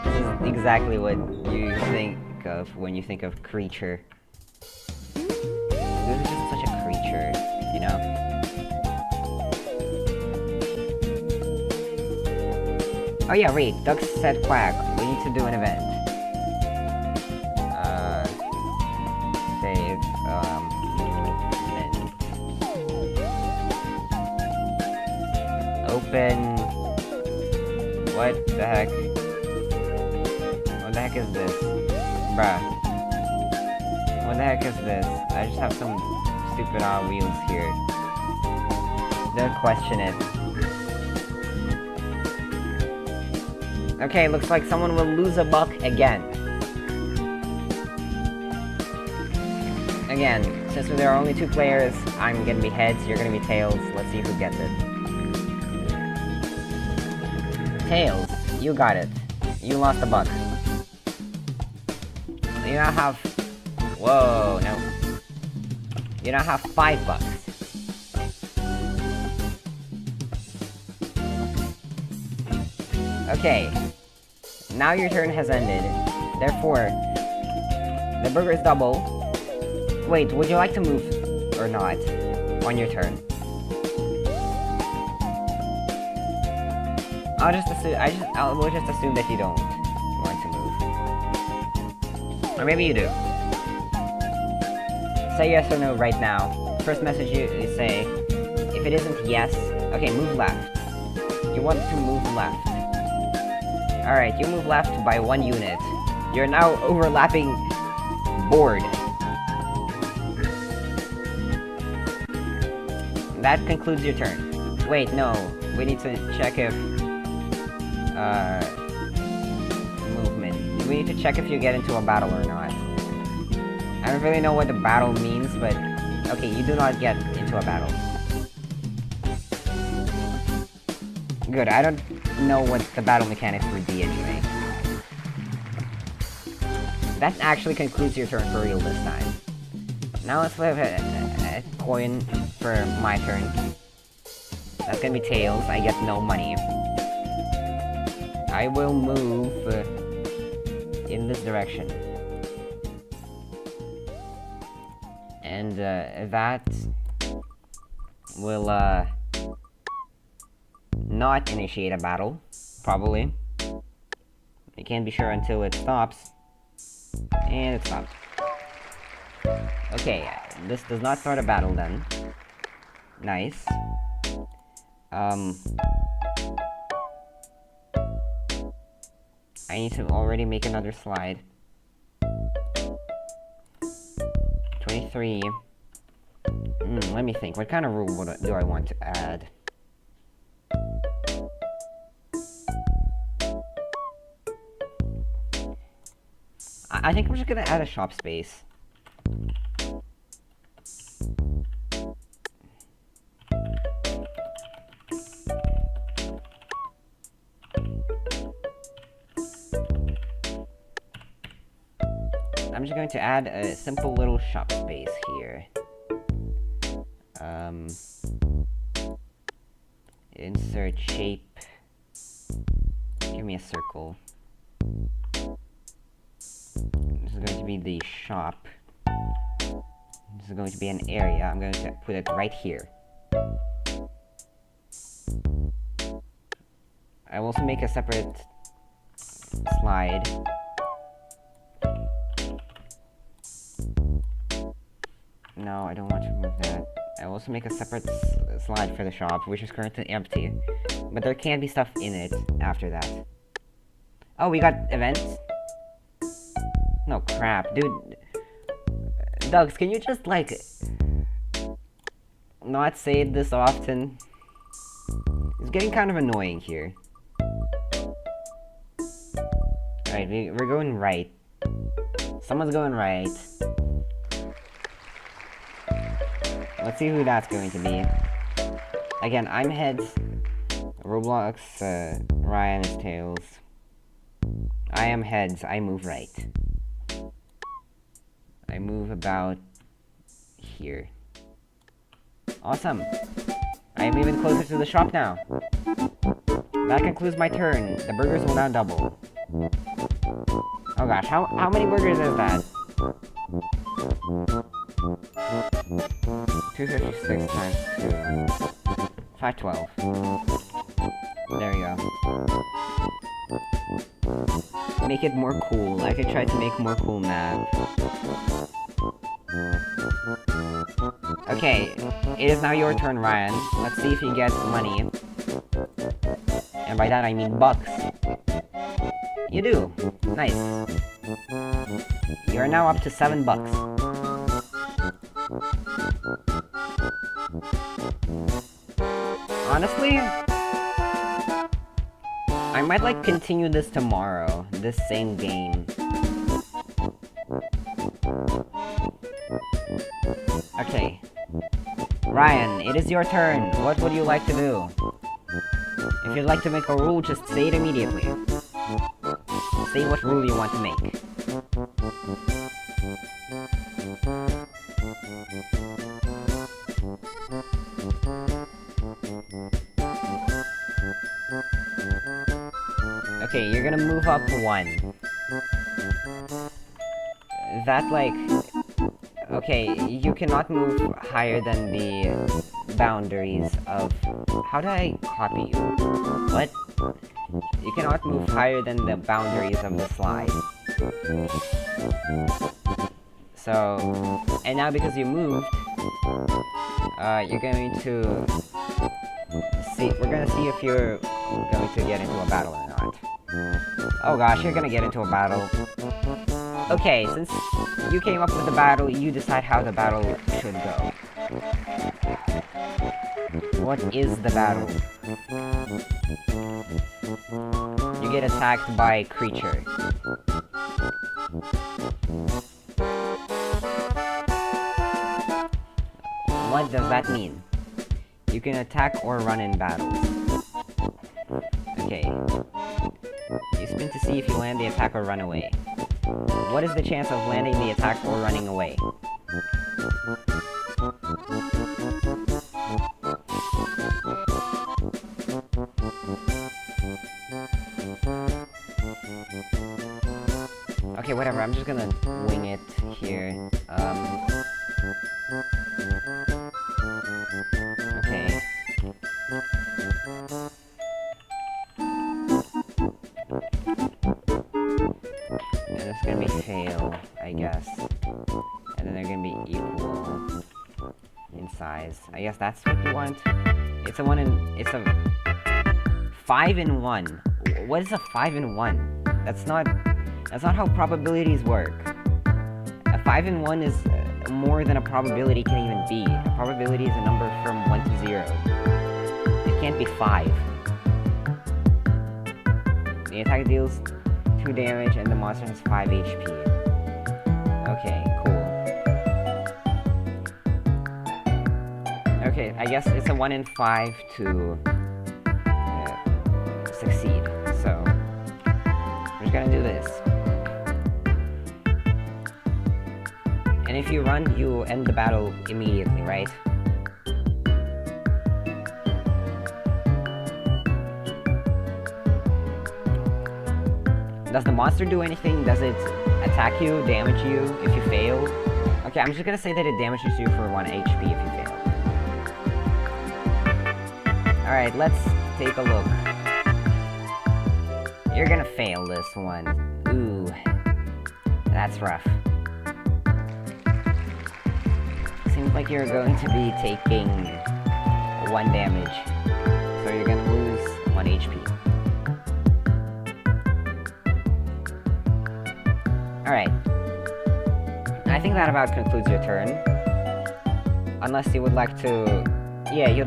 This is exactly what you think of when you think of creature. This is just such a creature, you know? Oh yeah, wait, Duck said quack. We need to do an event. Save, open... What the heck? What the heck is this? Bruh. What the heck is this? I just have some stupid wheels here. Don't question it. Okay, looks like someone will lose a buck again. Again, since there are only 2 players, I'm gonna be heads, you're gonna be tails. Let's see who gets it. Tails, you got it. You lost a buck. You now have... Whoa, no. You now have 5 bucks. Okay. now your turn has ended. Therefore, the burger is double. Wait, would you like to move or not on your turn? I'll just assume. We'll just assume that you don't want to move, or maybe you do. Say yes or no right now. First message you say. If it isn't yes, okay, move left. You want to move left. Alright, you move left by 1 unit. You're now overlapping board. That concludes your turn. Wait, no. We need to check if... movement. We need to check if you get into a battle or not. I don't really know what the battle means, but... Okay, you do not get into a battle. Good, I don't know what the battle mechanics would be anyway. That actually concludes your turn for real this time. Now let's flip a coin for my turn. That's gonna be tails, I get no money. I will move in this direction. And that will not initiate a battle, probably. You can't be sure until it stops. And it stopped. Okay, this does not start a battle then. Nice. I need to already make another slide. 23. Let me think. What kind of rule do I want to add? I think I'm just gonna add a shop space. I'm just going to add a simple little shop space here. Insert shape. Give me a circle. This is going to be the shop. This is going to be an area. I'm going to put it right here. I will also make a separate slide. No, I don't want to remove that. I will also make a separate slide for the shop, which is currently empty. But there can be stuff in it after that. Oh, we got events? No, crap. Dude. Dogs, can you just, like... not say it this often? It's getting kind of annoying here. Alright, we're going right. Someone's going right. Let's see who that's going to be. Again, I'm heads. Roblox, Ryan is tails. I am heads, I move right. I move about here. Awesome. I am even closer to the shop now. That concludes my turn. The burgers will now double. Oh gosh, how many burgers is that? 256 times 2. 512. There we go. Make it more cool. I could try to make more cool map. Okay, it is now your turn, Ryan. Let's see if you get money. And by that I mean bucks. You do. Nice. You are now up to 7 bucks. Honestly, I might like continue this tomorrow, this same game. Okay. Ryan, it is your turn. What would you like to do? If you'd like to make a rule, just say it immediately. Say what rule you want to make. Okay, you're gonna move up 1. That, like... Okay, you cannot move higher than the boundaries of... How do I copy you? What? You cannot move higher than the boundaries of the slide. So... And now because you moved... you're going to... See, we're gonna see if you're going to get into a battle or not. Oh gosh, you're gonna get into a battle. Okay, since you came up with the battle, you decide how the battle should go. What is the battle? You get attacked by a creature. What does that mean? You can attack or run in battle. Okay. You spin to see if you land the attack or run away. What is the chance of landing the attack or running away? Okay, whatever, I'm just gonna wing it here. Okay. And it's gonna be fail, I guess. And then they're gonna be equal in size. I guess that's what you want. It's a 5 in 1. What is a 5 in 1? That's not how probabilities work. A 5 in 1 is more than a probability can even be. A probability is a number from 1 to 0. It can't be 5. The attack deals 2 damage and the monster has 5 HP. Okay, cool. Okay, I guess it's a 1 in 5 to succeed. So, we're just gonna do this. And if you run, you end the battle immediately, right? Does the monster do anything? Does it attack you, damage you if you fail? Okay, I'm just gonna say that it damages you for 1 HP if you fail. Alright, let's take a look. You're gonna fail this one. Ooh. That's rough. Seems like you're going to be taking 1 damage. So you're gonna lose 1 HP. Alright. I think that about concludes your turn. Unless you would like to... Yeah, you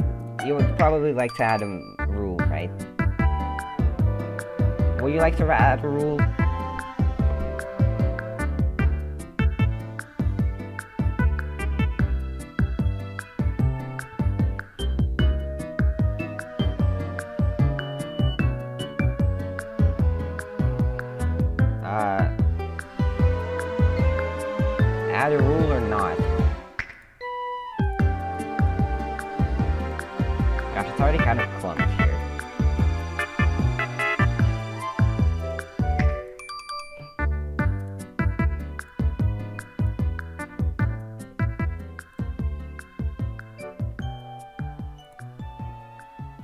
would probably like to add a rule, right? Would you like to add a rule? Add a rule or not? Gosh, it's already kind of clumped here.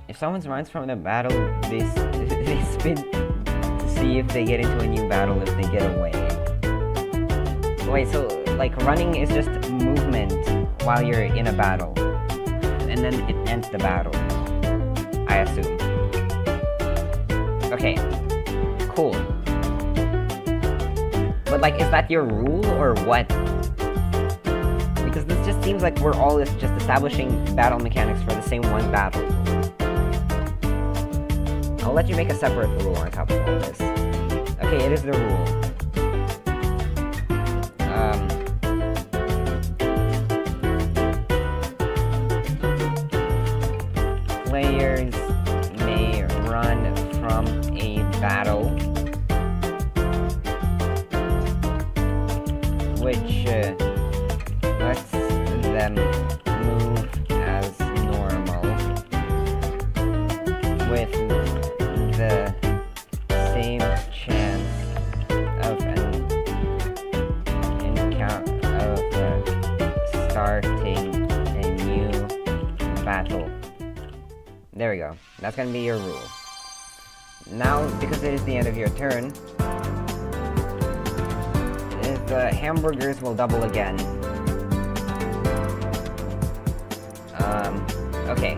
If someone runs from the battle, they spin to see if they get into a new battle if they get away. Wait, so, like, running is just movement while you're in a battle. And then it ends the battle. I assume. Okay. Cool. But, like, is that your rule, or what? Because this just seems like we're all just establishing battle mechanics for the same one battle. I'll let you make a separate rule on top of all this. Okay, it is the rule. Players may run from a battle which lets them move as normal with the same starting a new battle. There we go. That's gonna be your rule. Now, because it is the end of your turn, the hamburgers will double again. Okay.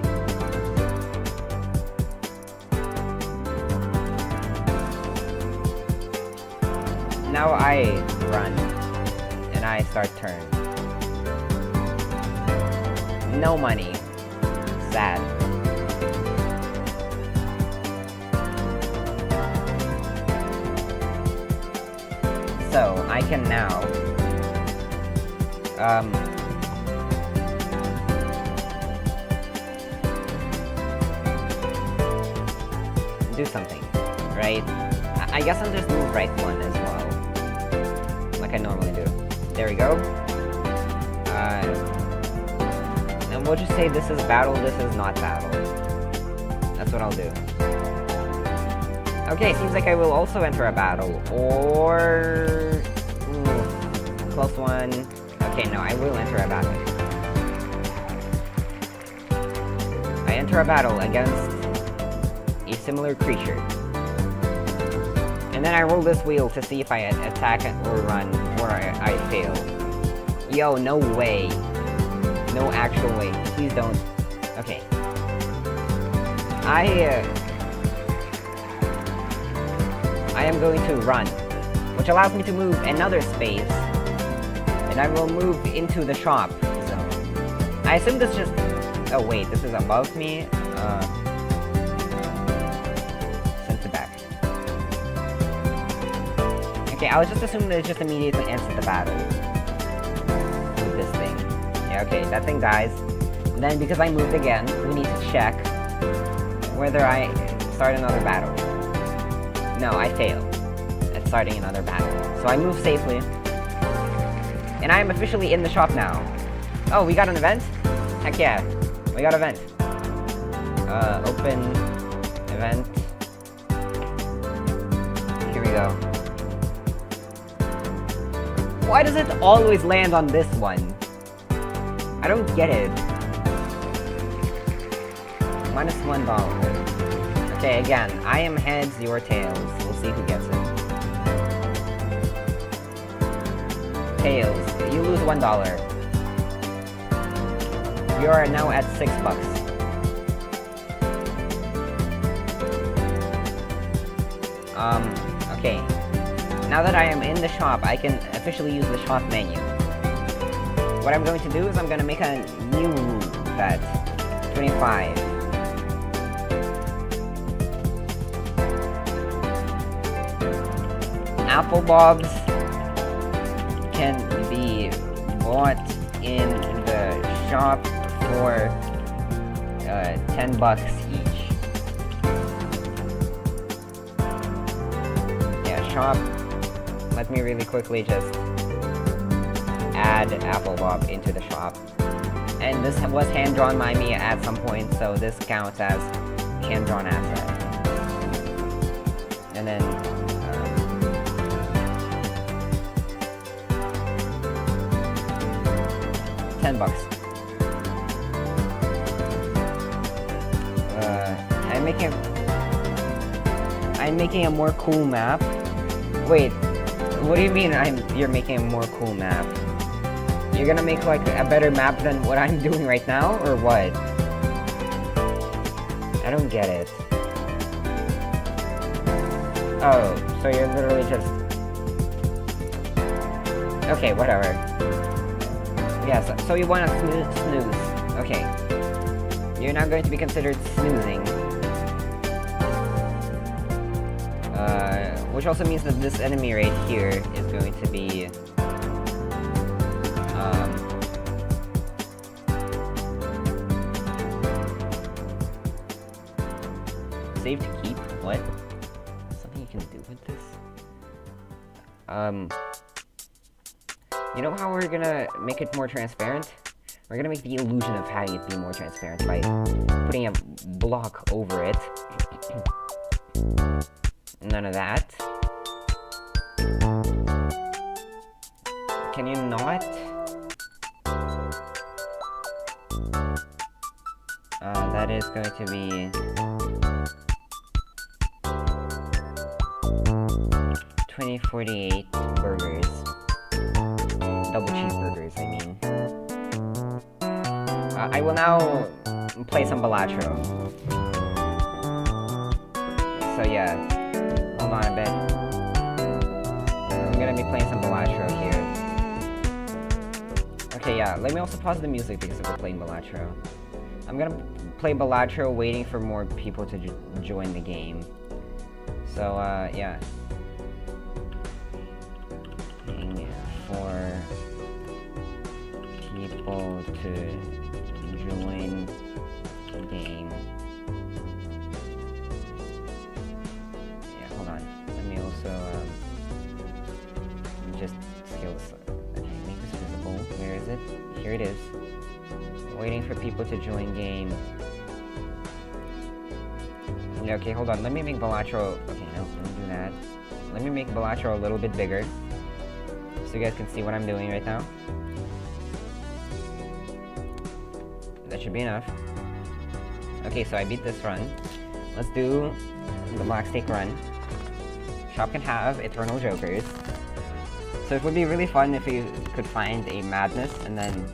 Now I run, and I start turn. No money. Sad. So, I can now, do something, right? I guess I'll just move right one as well, like I normally do. There we go. And we'll just say this is battle, this is not battle. That's what I'll do. Okay, seems like I will also enter a battle, or... close one. Okay, no, I will enter a battle. I enter a battle against a similar creature. And then I roll this wheel to see if I attack or run, or I fail. Yo, no way. No actual way. Please don't. Okay. I am going to run, which allows me to move another space, and I will move into the shop zone. I assume this just... Oh wait, this is above me? Send it back. Okay, I was just assuming that it just immediately ends the battle with this thing. Yeah, okay, that thing dies. And then because I moved again, we need to check whether I start another battle. No, I fail at starting another battle. So I move safely. And I am officially in the shop now. Oh, we got an event? Heck yeah. We got an event. Open event. Here we go. Why does it always land on this one? I don't get it. -$1. Okay, again, I am heads, you're tails. We'll see who gets it. Tails, you lose $1. You are now at $6. Okay. Now that I am in the shop, I can officially use the shop menu. What I'm going to do is I'm going to make a new bet. 25. Apple Bobs can be bought in the shop for $10 each. Yeah, shop. Let me really quickly just add Apple Bob into the shop. And this was hand-drawn by me at some point, so this counts as hand-drawn asset. And then $10. I'm making a more cool map. Wait, what do you mean you're making a more cool map? You're gonna make like a better map than what I'm doing right now, or what? I don't get it. Oh, so you're literally just... Okay, whatever. Yes, so you want to snooze. Okay. You're not going to be considered snoozing. Which also means that this enemy right here is going to be... save to keep? What? Something you can do with this? You know how we're gonna make it more transparent? We're gonna make the illusion of having it be more transparent by putting a block over it. None of that. Can you not? that is going to be 2048 burgers. Double cheeseburgers, I mean. I will now play some Balatro. So yeah, hold on a bit. I'm gonna be playing some Balatro here. Okay, yeah, let me also pause the music because we're playing Balatro. I'm gonna play Balatro waiting for more people to join the game. So, yeah. Waiting for people to join the game. Yeah, hold on. Let me also, just scale this up. Okay, make this visible. Where is it? Here it is. Waiting for people to join game. Yeah, okay, hold on. Let me make Balatro. Okay, no, don't do that. Let me make Balatro a little bit bigger, so you guys can see what I'm doing right now. That should be enough. Okay, so I beat this run. Let's do the Black Stake run. Shop can have Eternal Jokers. So it would be really fun if you could find a Madness and then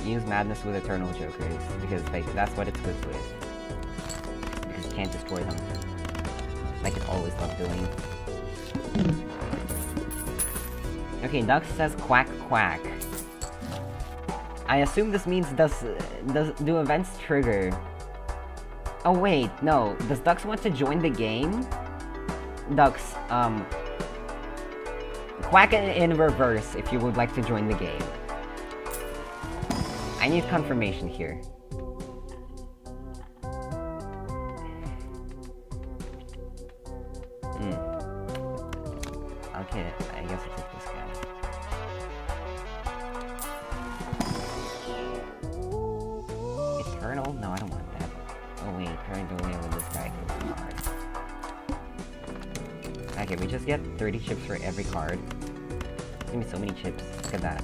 use Madness with Eternal Jokers, because like that's what it's good with. Because you can't destroy them, like it always loved doing. Okay, Dux says quack quack. I assume this means do events trigger? Oh wait, no. Does Dux want to join the game? Dux, quack in reverse if you would like to join the game. I need confirmation here. Okay, I guess I'll take this guy. Eternal? No, I don't want that. Oh wait, trying to win with this guy goes hard. Okay, we just get 30 chips for every card. Give me so many chips. Look at that.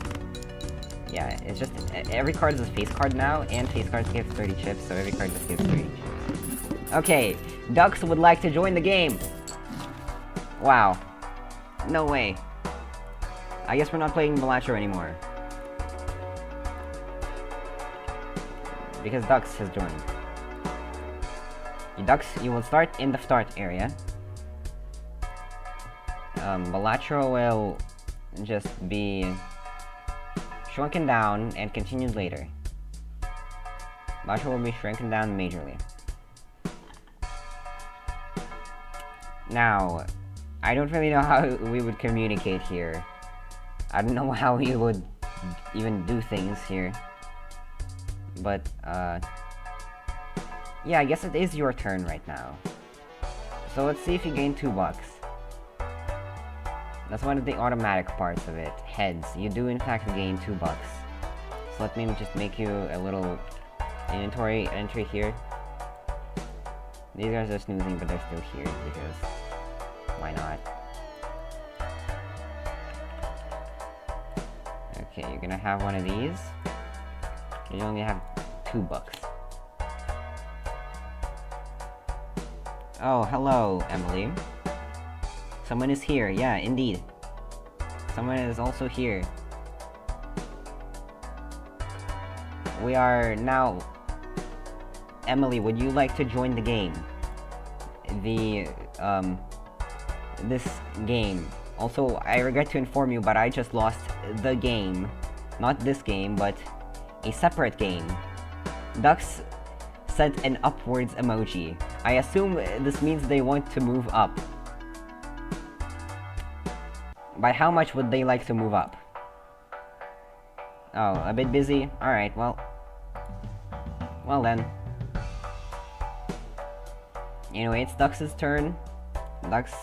Yeah, it's just every card is a face card now, and face cards give 30 chips, so every card just gives 30 chips. Okay, Dux would like to join the game. Wow. No way. I guess we're not playing Balatro anymore. Because Dux has joined. Dux, you will start in the start area. Balatro will just be shrunken down and continued later. Balatro will be shrunken down majorly. Now, I don't really know how we would communicate here. I don't know how we would even do things here. But, yeah, I guess it is your turn right now. So let's see if you gain $2. That's one of the automatic parts of it. Heads. You do in fact gain $2. So let me just make you a little inventory entry here. These guys are snoozing, but they're still here because why not? Okay, you're gonna have one of these. You only have $2. Oh, hello, Emily. Someone is here. Yeah, indeed. Someone is also here. We are now... Emily, would you like to join the game? This game. Also, I regret to inform you, but I just lost the game. Not this game, but a separate game. Dux sent an upwards emoji. I assume this means they want to move up. By how much would they like to move up? Oh, a bit busy? Alright, well... Well then. Anyway, it's Dux's turn. Dux...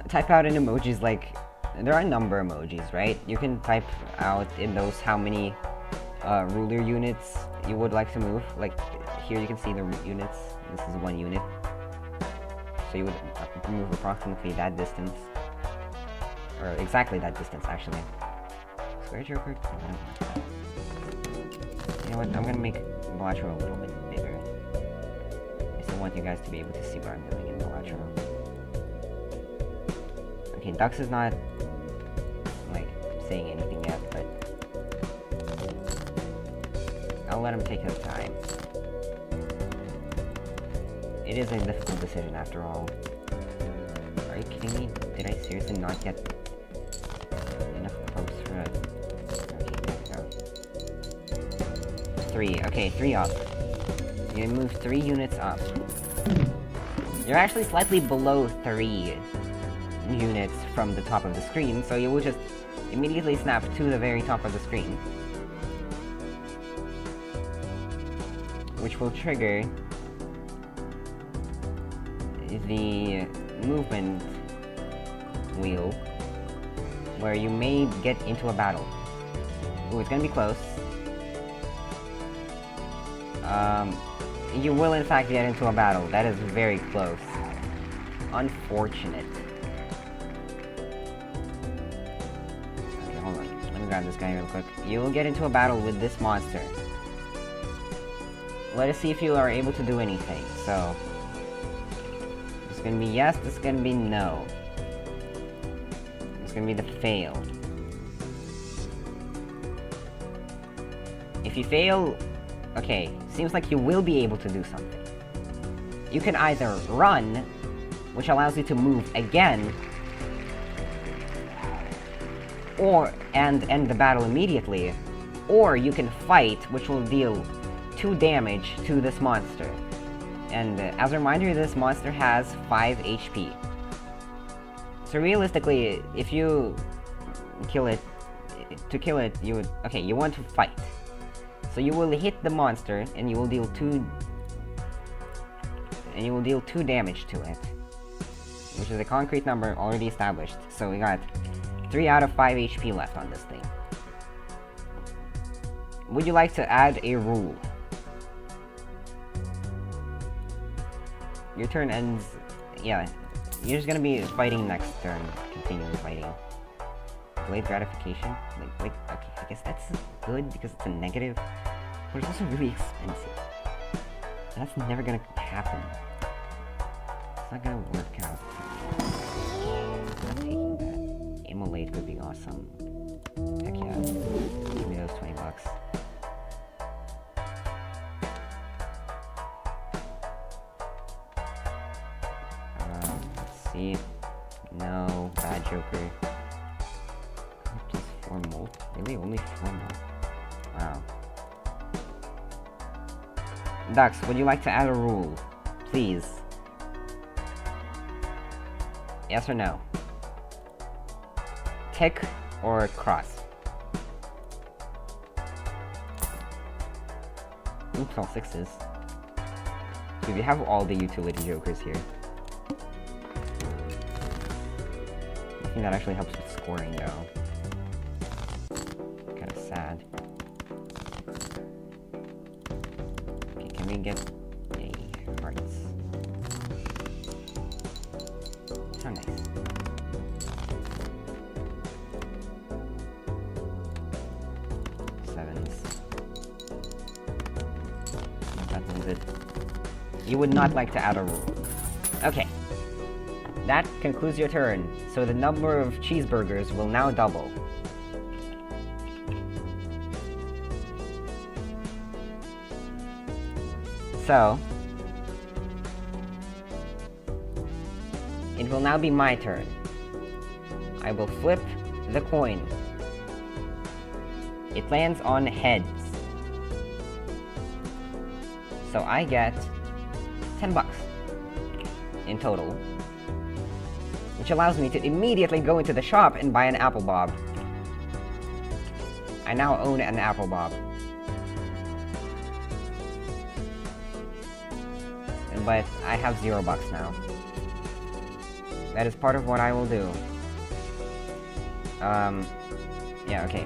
type out in emojis like... There are number emojis, right? You can type out in those how many ruler units you would like to move. Like, here you can see the units. This is 1 unit. So you would move approximately that distance. Or exactly that distance, actually. Square Joker? You know what, I'm gonna make Balatro a little bit bigger. I still want you guys to be able to see what I'm doing in Balatro. Okay, Dux is not, like, saying anything yet, but I'll let him take his time. It is a difficult decision after all. Are you kidding me? Did I seriously not get enough close for it? Okay, there we go. 3. Okay, 3 up. You move 3 units up. You're actually slightly below 3 units from the top of the screen, so you will just immediately snap to the very top of the screen. Which will trigger the movement wheel where you may get into a battle. Ooh, it's gonna be close. You will in fact get into a battle. That is very close. Unfortunate. Okay, hold on. Let me grab this guy real quick. You will get into a battle with this monster. Let us see if you are able to do anything. So, this is gonna be yes, this is gonna be no. It's gonna be the fail. If you fail, okay, seems like you will be able to do something. You can either run, which allows you to move again, and end the battle immediately, or you can fight, which will deal 2 damage to this monster. And as a reminder, this monster has 5 HP. So realistically, if you kill it, to kill it, you would... Okay, you want to fight. So you will hit the monster, and you will deal 2 damage to it. Which is a concrete number already established. So we got 3 out of 5 HP left on this thing. Would you like to add a rule? Your turn ends... Yeah, you're just gonna be fighting next turn. Continuing fighting. Delayed gratification? Like, okay, I guess that's good because it's a negative. But it's also really expensive. And that's never gonna happen. It's not gonna work out. I'm taking that. Immolate would be awesome. Heck yeah. Give me those 20 bucks. Let's see. No, bad Joker. Just 4 more? Really? Only 4 more? Wow. Dux, would you like to add a rule? Please. Yes or no? Tick or cross? Oops, all 6s. So we have all the utility jokers here. I think that actually helps with scoring though. Kinda sad. Okay, can we get a hearts? How nice. That means it. You would not like to add a rule. Okay. That concludes your turn, so the number of cheeseburgers will now double. So, it will now be my turn. I will flip the coin. It lands on heads. So I get 10 bucks in total, which allows me to immediately go into the shop and buy an Apple Bob. I now own an Apple Bob. But I have 0 bucks now. That is part of what I will do. Yeah, okay.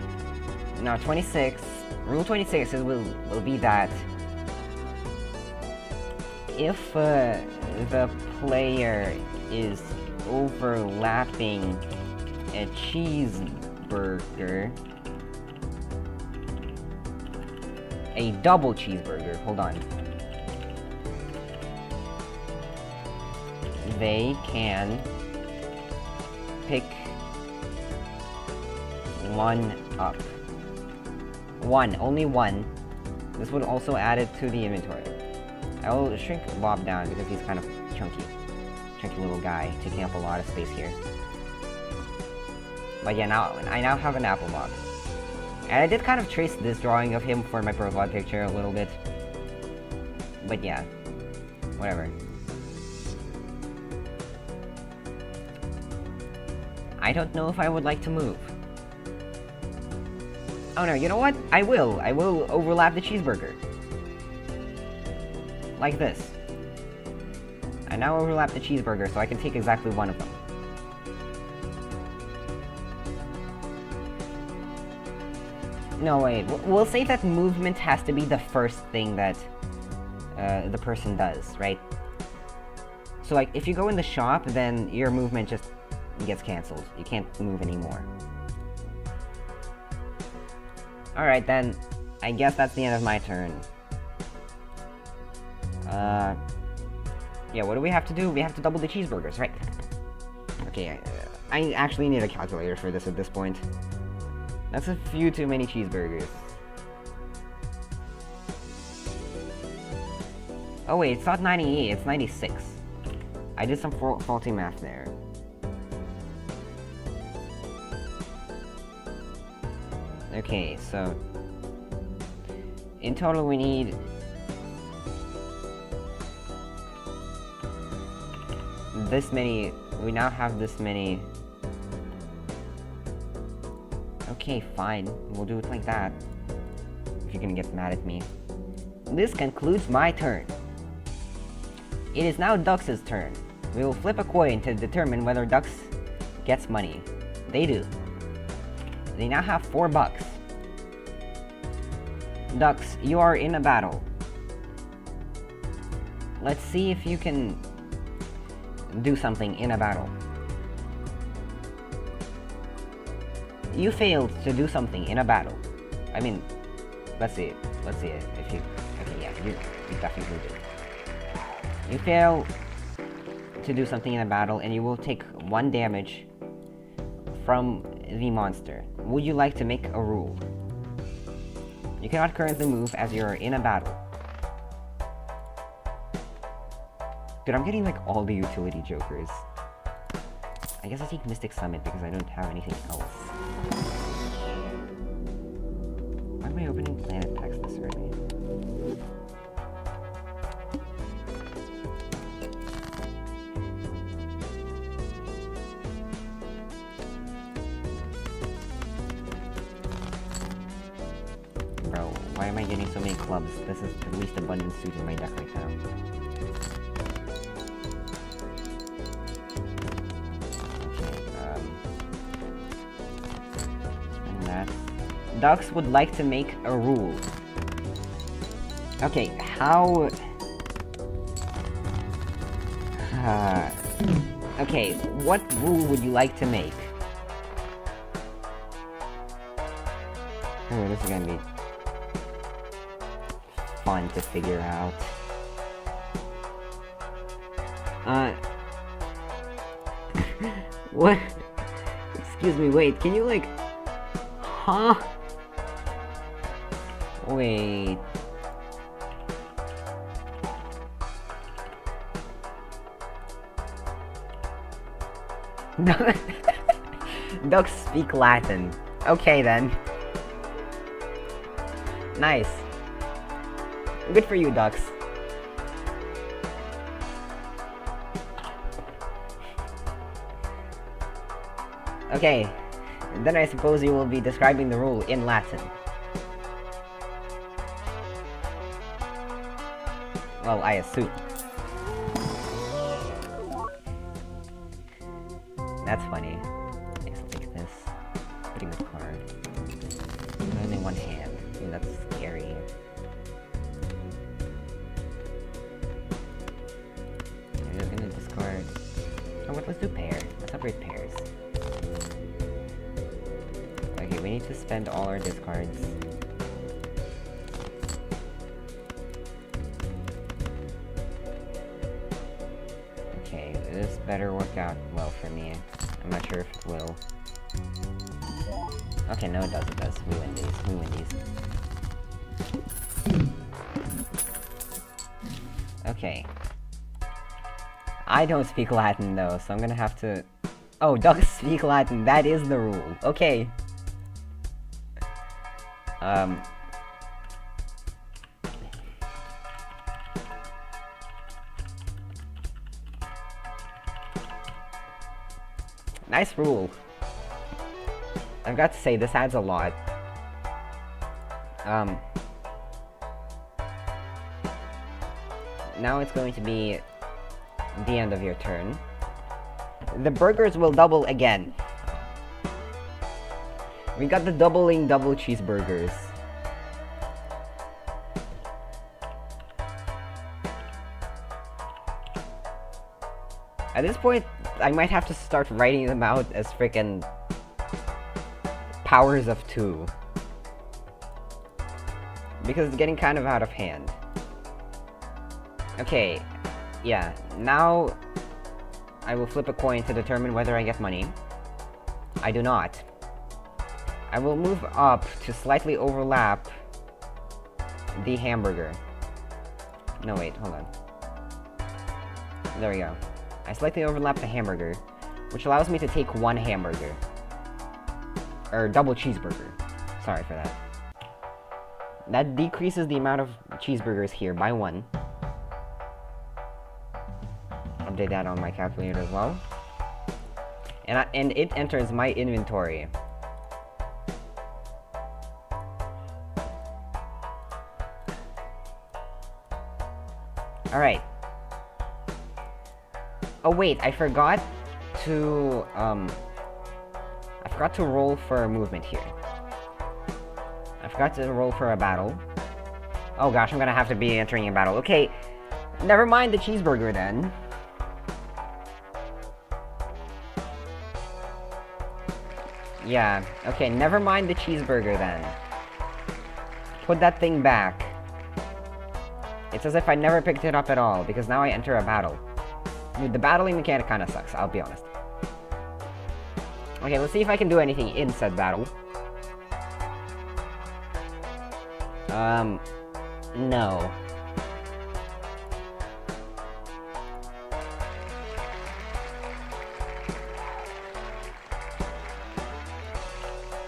Now 26, rule 26 will be that if the player is overlapping a cheeseburger. A double cheeseburger. Hold on. They can pick one up. One, only one. This would also add it to the inventory. I will shrink Bob down because he's kind of chunky. Chunky little guy, taking up a lot of space here. But yeah, I now have an apple box. And I did kind of trace this drawing of him for my profile picture a little bit. But yeah, whatever. I don't know if I would like to move. Oh no, you know what? I will overlap the cheeseburger. Like this. I now overlap the cheeseburger so I can take exactly one of them. No, wait. We'll say that movement has to be the first thing that the person does, right? So, like, if you go in the shop, then your movement just gets cancelled. You can't move anymore. Alright, then. I guess that's the end of my turn. Yeah, what do we have to do? We have to double the cheeseburgers, right? Okay, I actually need a calculator for this at this point. That's a few too many cheeseburgers. Oh wait, it's not 98, it's 96. I did some faulty math there. Okay, so in total we need this many. We now have this many. Okay, fine. We'll do it like that. If you're gonna get mad at me. This concludes my turn. It is now Ducks' turn. We will flip a coin to determine whether Ducks gets money. They do. They now have $4. Ducks, you are in a battle. Let's see if you can do something in a battle. You failed to do something in a battle. I mean, let's see it. Let's see it. If you... Okay, yeah, you definitely did. You fail to do something in a battle, and you will take 1 damage from the monster. Would you like to make a rule? You cannot currently move as you're in a battle. Dude, I'm getting like all the utility jokers. I guess I take Mystic Summit because I don't have anything else. Why am I opening planet packs this early? Bro, why am I getting so many clubs? This is the least abundant suit in my deck right now. Ducks would like to make a rule. Okay, how... okay, what rule would you like to make? Oh, this is gonna be fun to figure out. What? Excuse me, wait, can you like... Huh? Wait. Ducks speak Latin. Okay then. Nice. Good for you, Ducks. Okay. Then I suppose you will be describing the rule in Latin. Well, I assume. That's funny. Okay, so take this. Putting the card. Only one hand. Ooh, that's scary. I'm just gonna discard. Oh, what? Let's do pair. Let's upgrade pairs. to spend all our discards. Okay, this better work out well for me. I'm not sure if it will. Okay, no it does, it does. We win these, we win these. Okay. I don't speak Latin though, so I'm gonna have to... Oh, ducks speak Latin, that is the rule. Okay. Nice rule. I've got to say, this adds a lot. Now it's going to be the end of your turn. The burgers will double again. We got the doubling double cheeseburgers. At this point, I might have to start writing them out as frickin' powers of 2. Because it's getting kind of out of hand. Okay, yeah, now I will flip a coin to determine whether I get money. I do not. I will move up to slightly overlap the hamburger. No, wait, hold on. There we go. I slightly overlap the hamburger, which allows me to take 1 hamburger. Or double cheeseburger. Sorry for that. That decreases the amount of cheeseburgers here by 1. Update that on my calculator as well. And it enters my inventory. Alright. Oh wait, I forgot to roll for a movement here. I forgot to roll for a battle. Oh gosh, I'm gonna have to be entering a battle. Okay, never mind the cheeseburger then. Yeah, okay, never mind the cheeseburger then. Put that thing back. It's as if I never picked it up at all, because now I enter a battle. Dude, the battling mechanic kinda sucks, I'll be honest. Okay, let's see if I can do anything in said battle. No.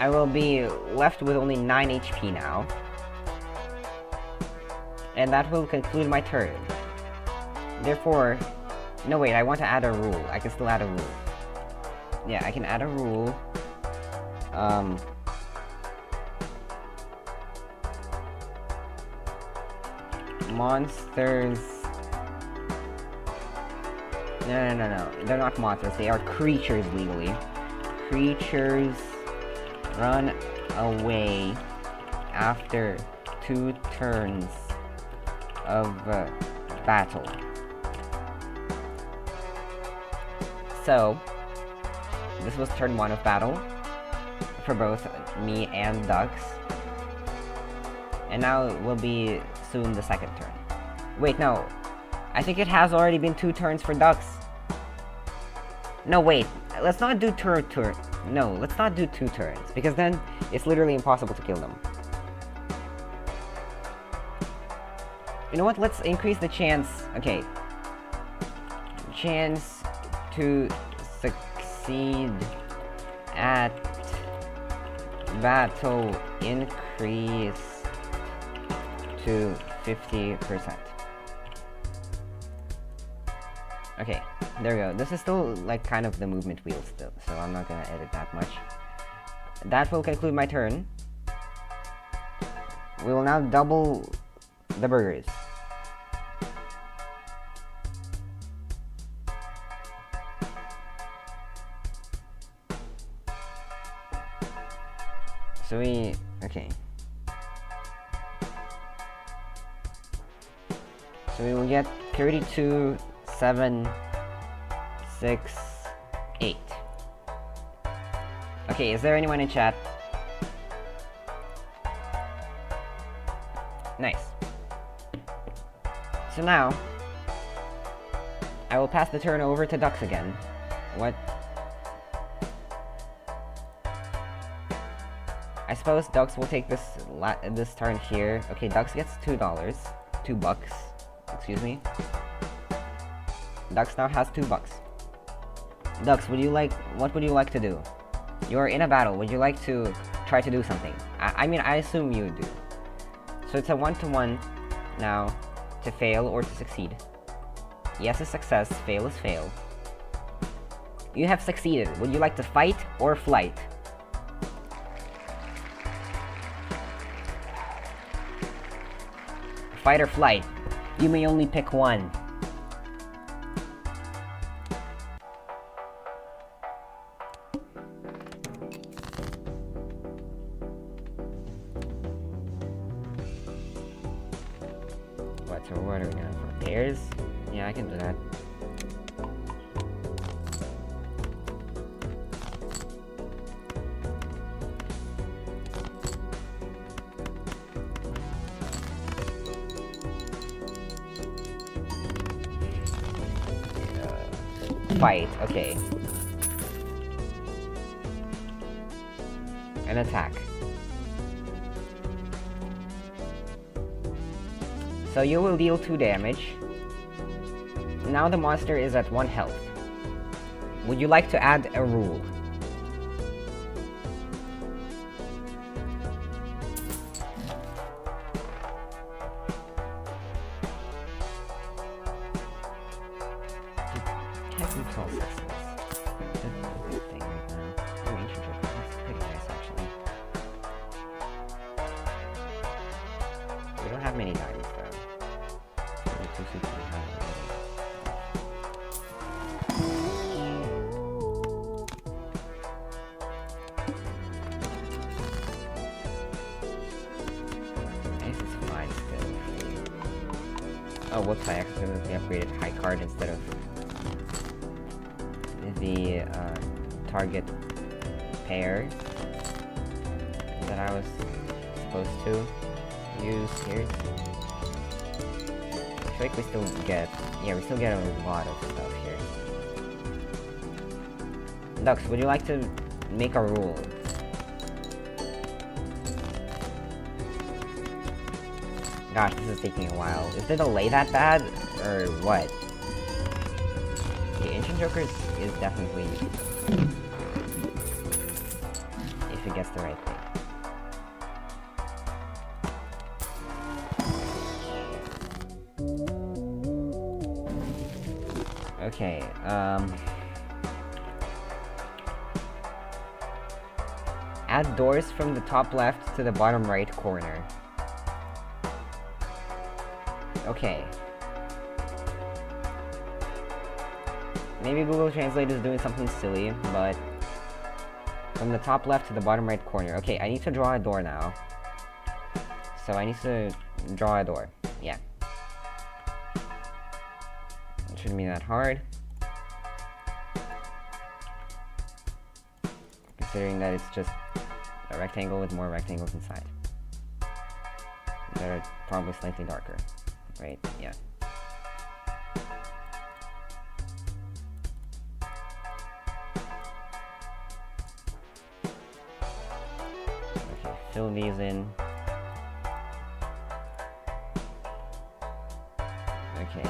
I will be left with only 9 HP now. And that will conclude my turn. Therefore... No, wait, I want to add a rule. I can still add a rule. Yeah, I can add a rule. Monsters... No. They're not monsters. They are creatures legally. Creatures run away after 2 turns of battle. So, this was turn 1 of battle for both me and ducks. And now it will be soon the second turn. Wait, no. I think it has already been 2 turns for ducks. No, wait. Let's not do turn. No, let's not do 2 turns, because then it's literally impossible to kill them. You know what? Let's increase the chance. Okay. Chance to succeed at battle increase to 50%. Okay, there we go. This is still like kind of the movement wheel still, so I'm not gonna edit that much. That will conclude my turn. We will now double the burgers. So okay. So we will get 32, 7, 6, 8. Okay, is there anyone in chat? Nice. So now, I will pass the turn over to ducks again. What? I suppose ducks will take this turn here. Okay, ducks gets $2. $2, excuse me. Ducks now has $2. Ducks, what would you like to do? You're in a battle. Would you like to try to do something? I mean, I assume you do. So it's a 1-to-1 now to fail or to succeed. Yes is success, fail is fail. You have succeeded. Would you like to fight or flight? Fight or flight. You may only pick one. So what are we going for? Pairs? Yeah, I can do that. Fight, okay. An attack. So you will deal 2 damage. Now the monster is at 1 health. Would you like to add a rule? We don't have many diamonds though. Oh, whoops, I accidentally upgraded high card instead of the target pair that I was supposed to use here. I feel like we still get, we still get a lot of stuff here. Ducks, would you like to make a rule? Gosh, this is taking a while. Is the delay that bad, or what? The Ancient Joker is definitely if it gets the right thing. Okay, add doors from the top left to the bottom right corner. Okay. Maybe Google Translate is doing something silly, but from the top left to the bottom right corner. Okay, I need to draw a door now. So I need to draw a door. Yeah. It shouldn't be that hard. Considering that it's just a rectangle with more rectangles inside. That are probably slightly darker. Right, yeah. Okay, fill these in. Okay,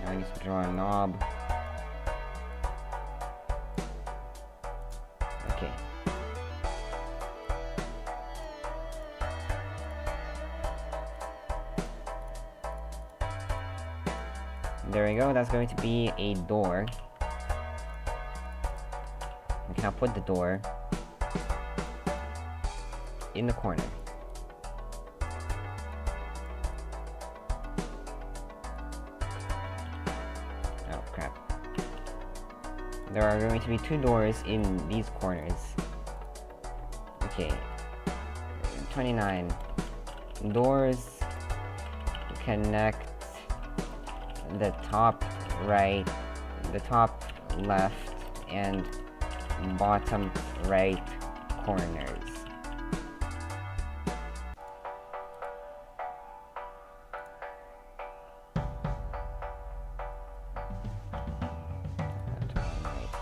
now I need to draw a knob. Okay. There we go, that's going to be a door. We can now put the door in the corner. Oh crap. There are going to be 2 doors in these corners. Okay. 29. Doors connect the top right, the top left, and bottom right corners.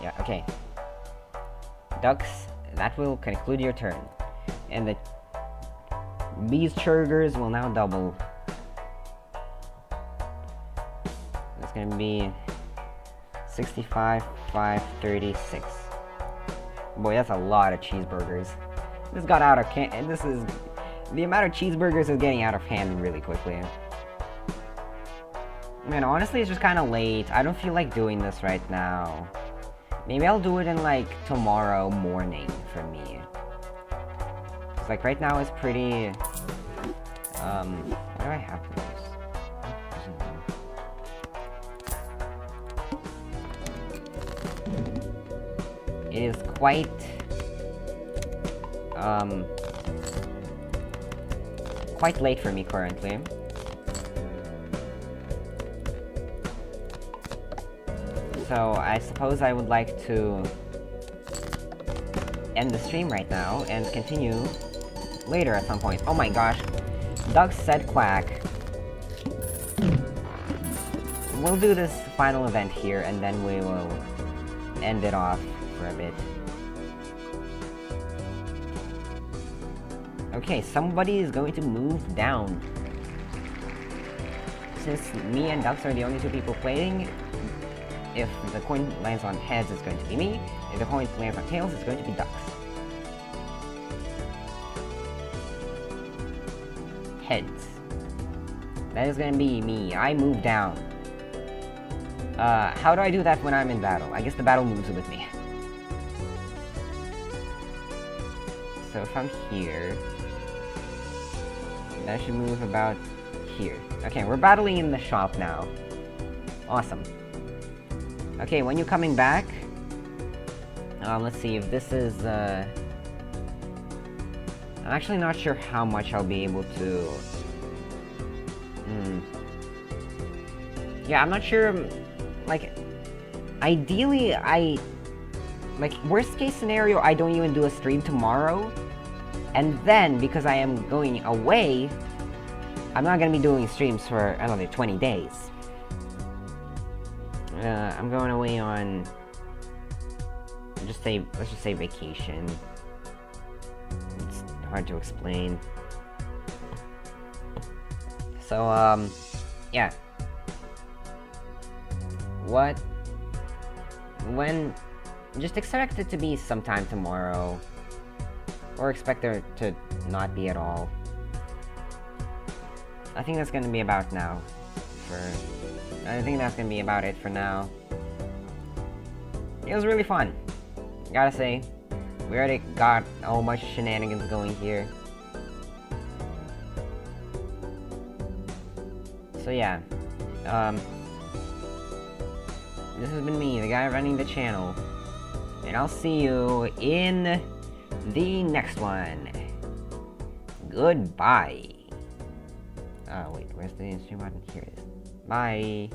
Yeah, okay. Ducks, that will conclude your turn. And the Beastburgers will now double. It's gonna be 65, 5, 36. Boy, that's a lot of cheeseburgers. This got out of and this is... The amount of cheeseburgers is getting out of hand really quickly. Man, honestly, it's just kind of late. I don't feel like doing this right now. Maybe I'll do it in, like, tomorrow morning for me. It's like, right now it's pretty... what do I have to use? It is quite... quite late for me currently. So I suppose I would like to end the stream right now and continue later at some point. Oh my gosh. Doug said quack. We'll do this final event here and then we will end it off for a bit. Okay, somebody is going to move down. Since me and Ducks are the only two people playing, if the coin lands on heads, it's going to be me. If the coin lands on tails, it's going to be Ducks. Heads. That is going to be me. I move down. How do I do that when I'm in battle? I guess the battle moves with me. So if I'm here... that should move about here. Okay, we're battling in the shop now. Awesome. Okay, when you're coming back... let's see if this is, I'm actually not sure how much I'll be able to... Yeah, I'm not sure... Like, ideally, like, worst case scenario, I don't even do a stream tomorrow. And then, because I am going away, I'm not gonna be doing streams for another 20 days. I'm going away on... let's just say vacation. It's hard to explain. So, yeah. Just expect it to be sometime tomorrow. Or expect there to not be at all. I think that's gonna be about now. I think that's gonna be about it for now. It was really fun. Gotta say. We already got a whole bunch of shenanigans going here. So yeah. This has been me, the guy running the channel. And I'll see you in the next one. Goodbye. Oh wait, where's the stream button? Here it is. Bye.